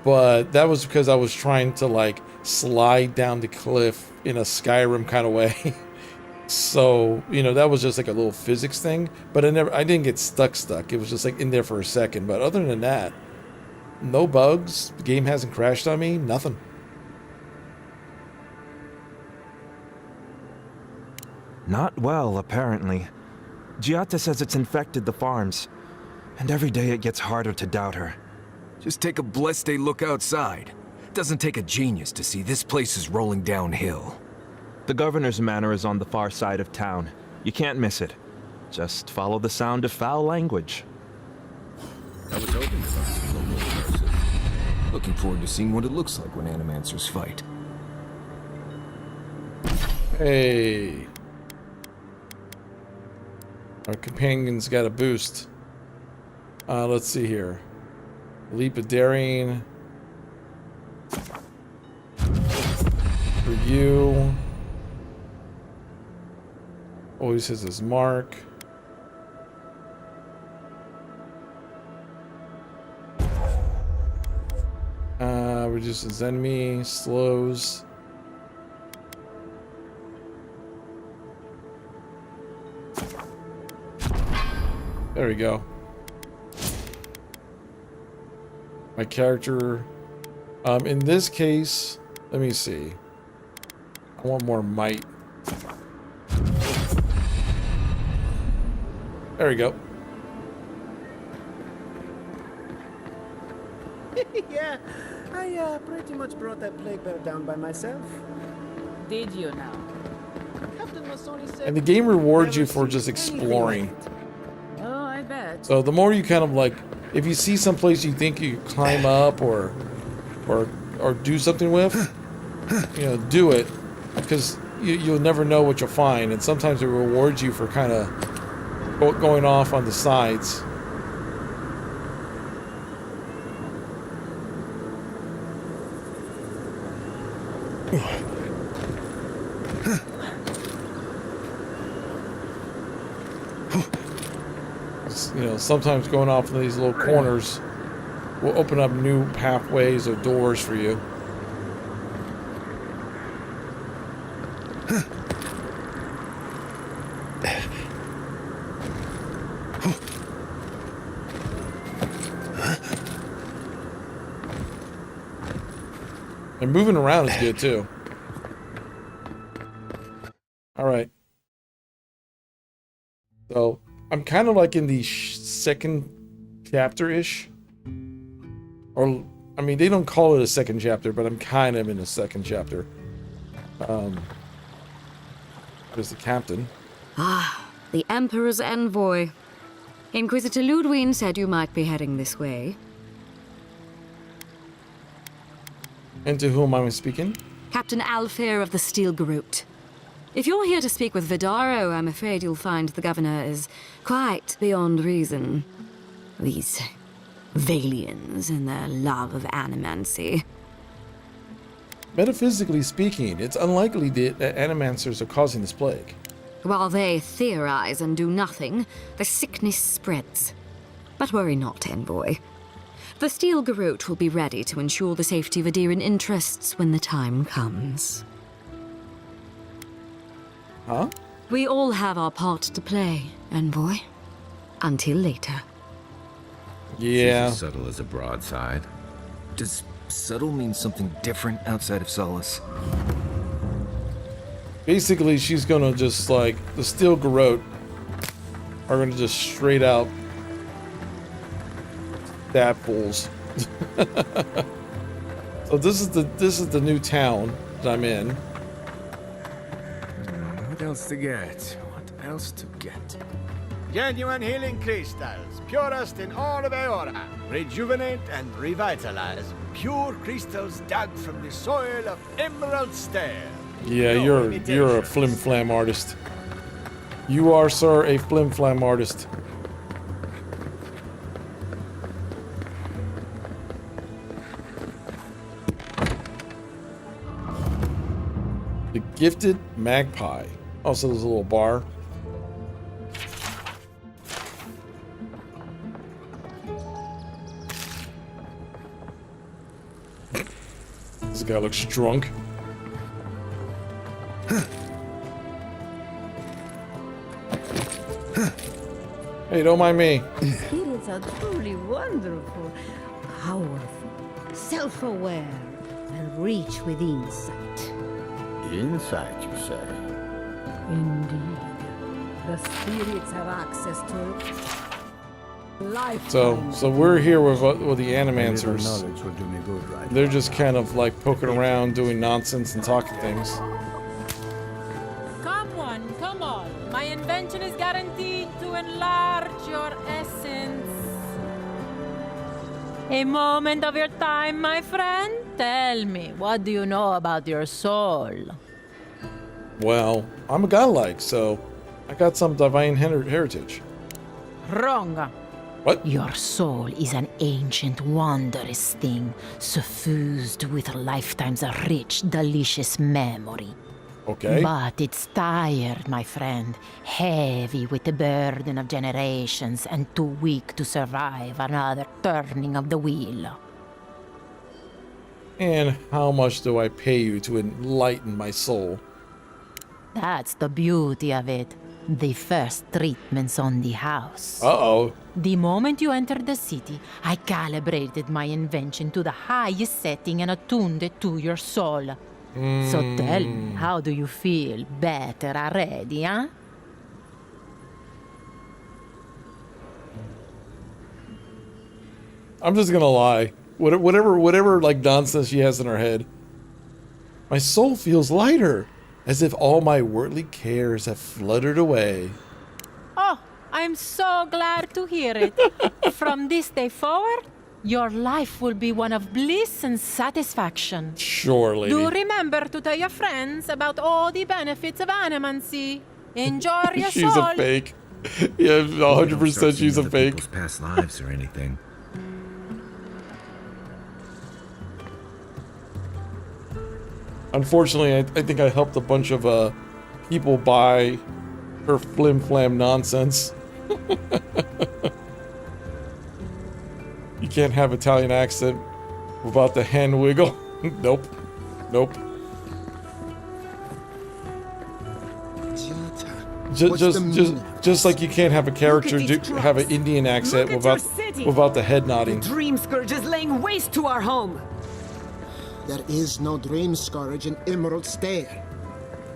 but that was because I was trying to like slide down the cliff in a Skyrim kind of way. So, you know, that was just like a little physics thing, but I didn't get stuck. It was just like in there for a second. But other than that, no bugs. The game hasn't crashed on me. Nothing. Not well, apparently. Giata says it's infected the farms, and every day it gets harder to doubt her. Just take a blessed day look outside. Doesn't take a genius to see this place is rolling downhill. The governor's manor is on the far side of town. You can't miss it. Just follow the sound of foul language. I was hoping to find some local person. Looking forward to seeing what it looks like when animancers fight. Hey. Our companion's got a boost. Let's see here. Leap of Daring. For you. Always has his mark. Reduces enemy, slows. There we go. My character, in this case, let me see. I want more might. There we go. Yeah, I pretty much brought that plague bear down by myself. Did you now? Captain Masoni said. And the game rewards you for just exploring. Oh, I bet. So the more you kind of like, if you see some place you think you can climb up or do something with, you know, do it, because you'll never know what you'll find, and sometimes it rewards you for kind of going off on the sides. You know, sometimes going off in these little corners will open up new pathways or doors for you. And moving around is good too. All right. So I'm kind of like in the second chapter-ish. Or, I mean, they don't call it a second chapter, but I'm kind of in the second chapter. There's the captain. Ah, the Emperor's envoy. Inquisitor Ludwig said you might be heading this way. And to whom am I speaking? Captain Alfair of the Steel Garrote. If you're here to speak with Vidaro, I'm afraid you'll find the governor is quite beyond reason. These Valians and their love of animancy. Metaphysically speaking, it's unlikely that animancers are causing this plague. While they theorize and do nothing, the sickness spreads. But worry not, Envoy. The Steel Garrote will be ready to ensure the safety of Adirian interests when the time comes. Huh? We all have our part to play, Envoy. Until later. Yeah. She's as subtle as a broadside. Does subtle mean something different outside of Solace? Basically, she's gonna just like the Steel Garrote are gonna just straight out stab fools. So this is the new town that I'm in. What else to get? What else to get? Genuine healing crystals, purest in all of Eora. Rejuvenate and revitalize. Pure crystals dug from the soil of Emerald Stair. Yeah, you're a flim flam artist. You are, sir, a flim flam artist. The Gifted Magpie. Also, there's a little bar. This guy looks drunk. Hey, don't mind me. Spirits are truly wonderful, powerful, self-aware, and rich with insight. Insight, you say? Indeed. The spirits have access to life. So we're here with the animancers. Knowledge will do me good, right? They're just kind of like poking around, doing nonsense and talking things. Come on. My invention is guaranteed to enlarge your essence. A moment of your time, my friend. Tell me, what do you know about your soul? Well, I'm a godlike, so I got some divine heritage. Wrong. What? Your soul is an ancient, wondrous thing, suffused with lifetimes of rich, delicious memory. Okay. But it's tired, my friend, heavy with the burden of generations and too weak to survive another turning of the wheel. And how much do I pay you to enlighten my soul? That's the beauty of it. The first treatments on the house. Uh-oh. The moment you entered the city, I calibrated my invention to the highest setting and attuned it to your soul. So tell me, how do you feel? Better already, huh? I'm just gonna lie. Whatever like nonsense she has in her head. My soul feels lighter, as if all my worldly cares have fluttered away. Oh, I'm so glad to hear it. From this day forward, your life will be one of bliss and satisfaction. Sure, lady. Do remember to tell your friends about all the benefits of animancy. Enjoy your She's soul. a fake. Yeah, 100% she's a fake. People's past lives or anything. Unfortunately, I think I helped a bunch of people buy her flim flam nonsense. You can't have Italian accent without the hand wiggle. Nope. Nope. Just like you can't have a character have an Indian accent without the head nodding. Dream Scourge is laying waste to our home. There is no Dream Scourge in Emerald Stair.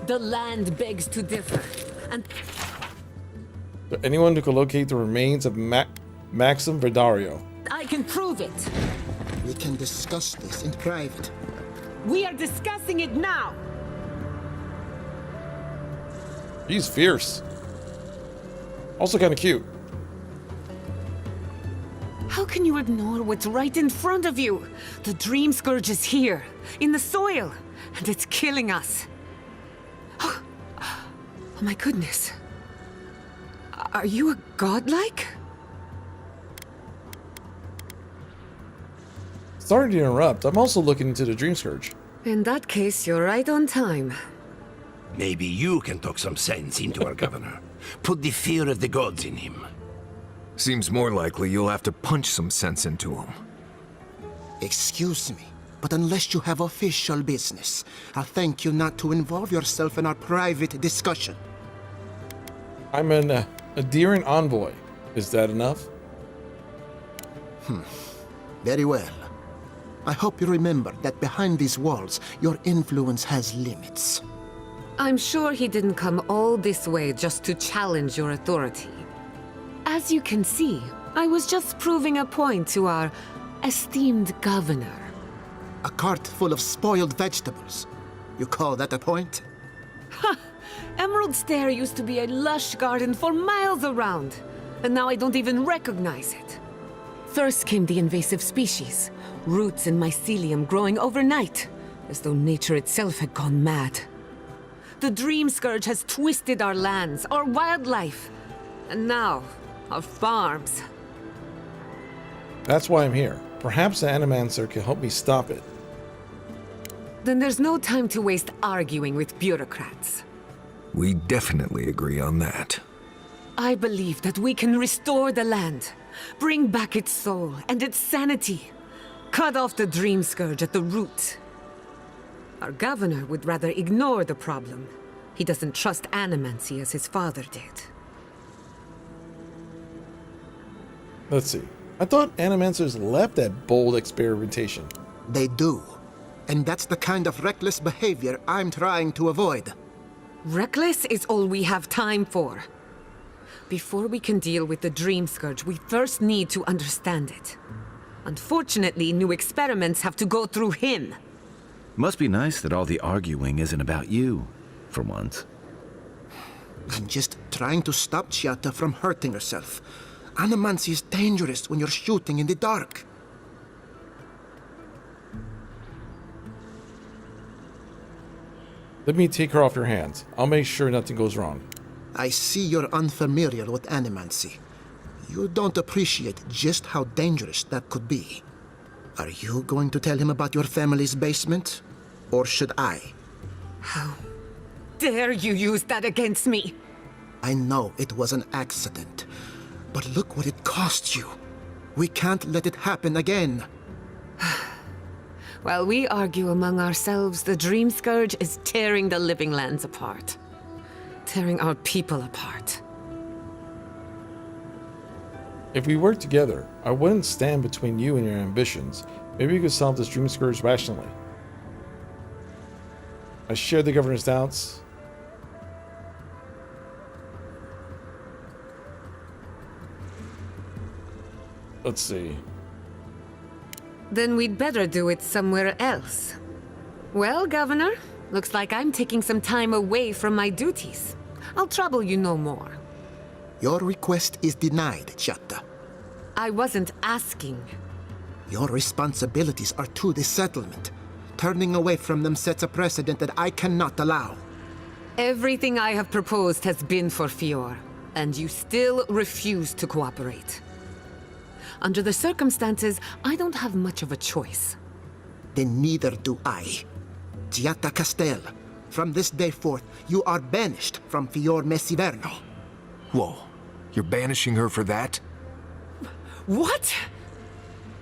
The land begs to differ, and Anyone who can locate the remains of Maxim Verdario. I can prove it. We can discuss this in private. We are discussing it now. He's fierce. Also kind of cute. How can you ignore what's right in front of you? The Dream Scourge is here, in the soil, and it's killing us. Oh my goodness. Are you a godlike? Sorry to interrupt. I'm also looking into the Dream Scourge. In that case, you're right on time. Maybe you can talk some sense into our governor. Put the fear of the gods in him. Seems more likely you'll have to punch some sense into him. Excuse me, but unless you have official business, I'll thank you not to involve yourself in our private discussion. I'm an Adherent envoy. Is that enough? Very well. I hope you remember that behind these walls, your influence has limits. I'm sure he didn't come all this way just to challenge your authority. As you can see, I was just proving a point to our esteemed governor. A cart full of spoiled vegetables. You call that a point? Ha! Emerald Stair used to be a lush garden for miles around, and now I don't even recognize it. First came the invasive species, roots and mycelium growing overnight, as though nature itself had gone mad. The Dream Scourge has twisted our lands, our wildlife, and now, our farms. That's why I'm here. Perhaps the Animancer can help me stop it. Then there's no time to waste arguing with bureaucrats. We definitely agree on that. I believe that we can restore the land, bring back its soul and its sanity, cut off the Dream Scourge at the root. Our governor would rather ignore the problem. He doesn't trust animancy as his father did. Let's see. I thought Animancers left that bold experimentation. They do. And that's the kind of reckless behavior I'm trying to avoid. Reckless is all we have time for. Before we can deal with the Dream Scourge, we first need to understand it. Unfortunately, new experiments have to go through him. Must be nice that all the arguing isn't about you, for once. I'm just trying to stop Chiata from hurting herself. Animancy is dangerous when you're shooting in the dark. Let me take her off your hands. I'll make sure nothing goes wrong. I see you're unfamiliar with animancy. You don't appreciate just how dangerous that could be. Are you going to tell him about your family's basement? Or should I? How dare you use that against me? I know it was an accident, but look what it cost you. We can't let it happen again. While we argue among ourselves, the Dream Scourge is tearing the living lands apart. Tearing our people apart. If we work together, I wouldn't stand between you and your ambitions. Maybe we could solve this Dream Scourge rationally. I share the governor's doubts. Let's see. Then we'd better do it somewhere else. Well, Governor, looks like I'm taking some time away from my duties. I'll trouble you no more. Your request is denied, Chiata. I wasn't asking. Your responsibilities are to the settlement. Turning away from them sets a precedent that I cannot allow. Everything I have proposed has been for Fior, and you still refuse to cooperate. Under the circumstances, I don't have much of a choice. Then neither do I. Chiata Castel, from this day forth, you are banished from Fior Messiverno. Whoa, you're banishing her for that? What?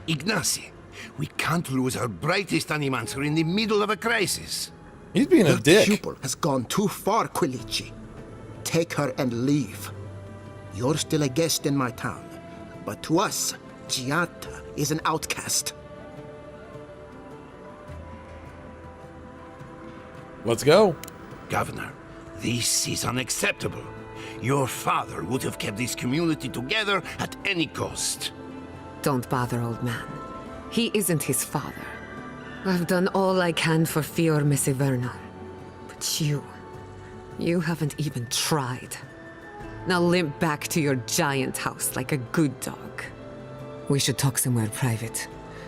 Ignacy, we can't lose our brightest animancer in the middle of a crisis. He's being a dick. Your pupil has gone too far, Quilici. Take her and leave. You're still a guest in my town, but to us, Chiata is an outcast. Let's go. Governor, this is unacceptable. Your father would have kept this community together at any cost. Don't bother, old man. He isn't his father. I've done all I can for Fior Messiverno. But you haven't even tried. Now limp back to your giant house like a good dog. We should talk somewhere private.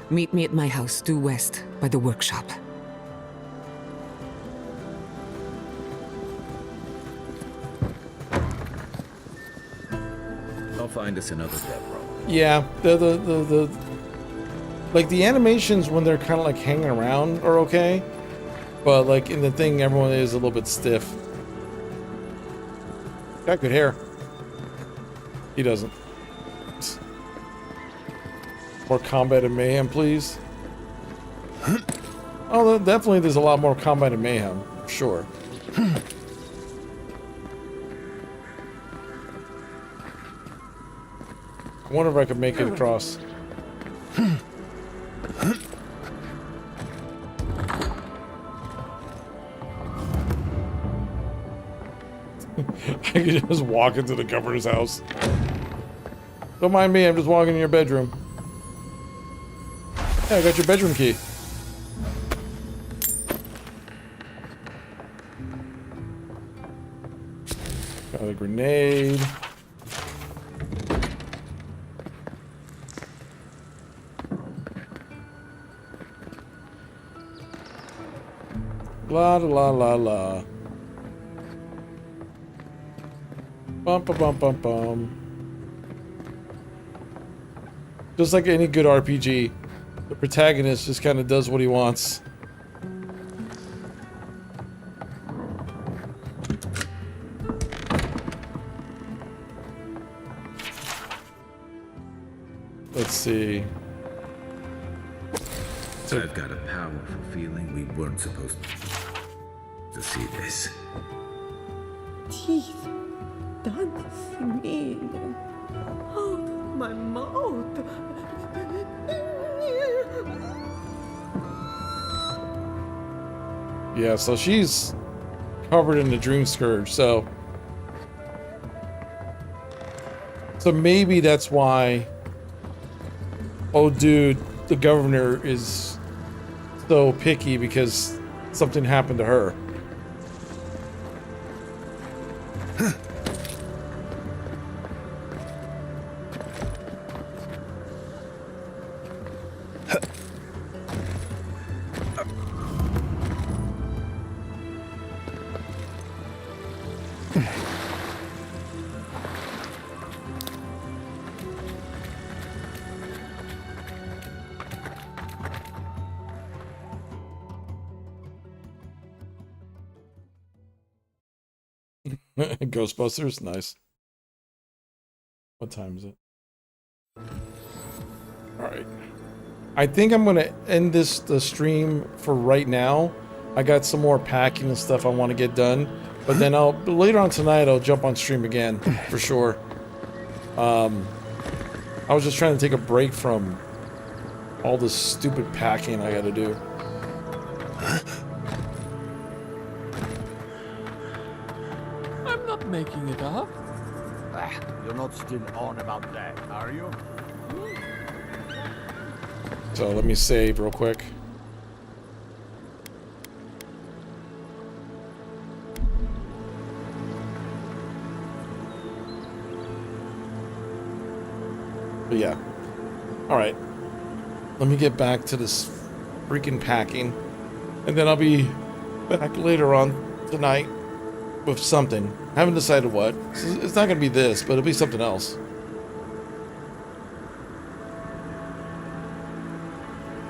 Meet me at my house due west by the workshop. I'll find us another death row. Yeah, Like, the animations when they're kind of like hanging around are okay, but like in the thing, everyone is a little bit stiff. Got good hair. He doesn't. More combat and mayhem, please. Oh, definitely there's a lot more combat and mayhem, for sure. I wonder if I could make it across. I could just walk into the governor's house. Don't mind me, I'm just walking in your bedroom. Yeah, I got your bedroom key. Got a grenade. La la la la. Bum bum bum bum bum. Just like any good RPG, the protagonist just kind of does what he wants. Let's see. I've got a powerful feeling we weren't supposed to see this. Teeth. Dancing. Oh, my mouth. Yeah, so she's covered in the Dream Scourge, so maybe that's why, oh dude, the governor is so picky because something happened to her. Ghostbusters, nice. What time is it? Alright. I think I'm gonna end the stream for right now. I got some more packing and stuff I want to get done. But then later on tonight I'll jump on stream again, for sure. I was just trying to take a break from all this stupid packing I gotta do. Making it up? You're not still on about that, are you? So let me save real quick. But yeah. Alright. Let me get back to this freaking packing. And then I'll be back later on tonight with something. I haven't decided what. It's not gonna be this, but it'll be something else.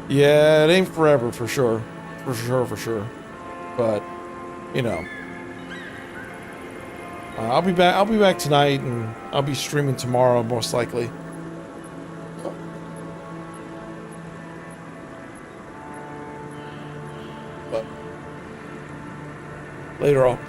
Yeah, it ain't forever for sure. For sure. But, you know. I'll be back tonight, and I'll be streaming tomorrow, most likely. But later on.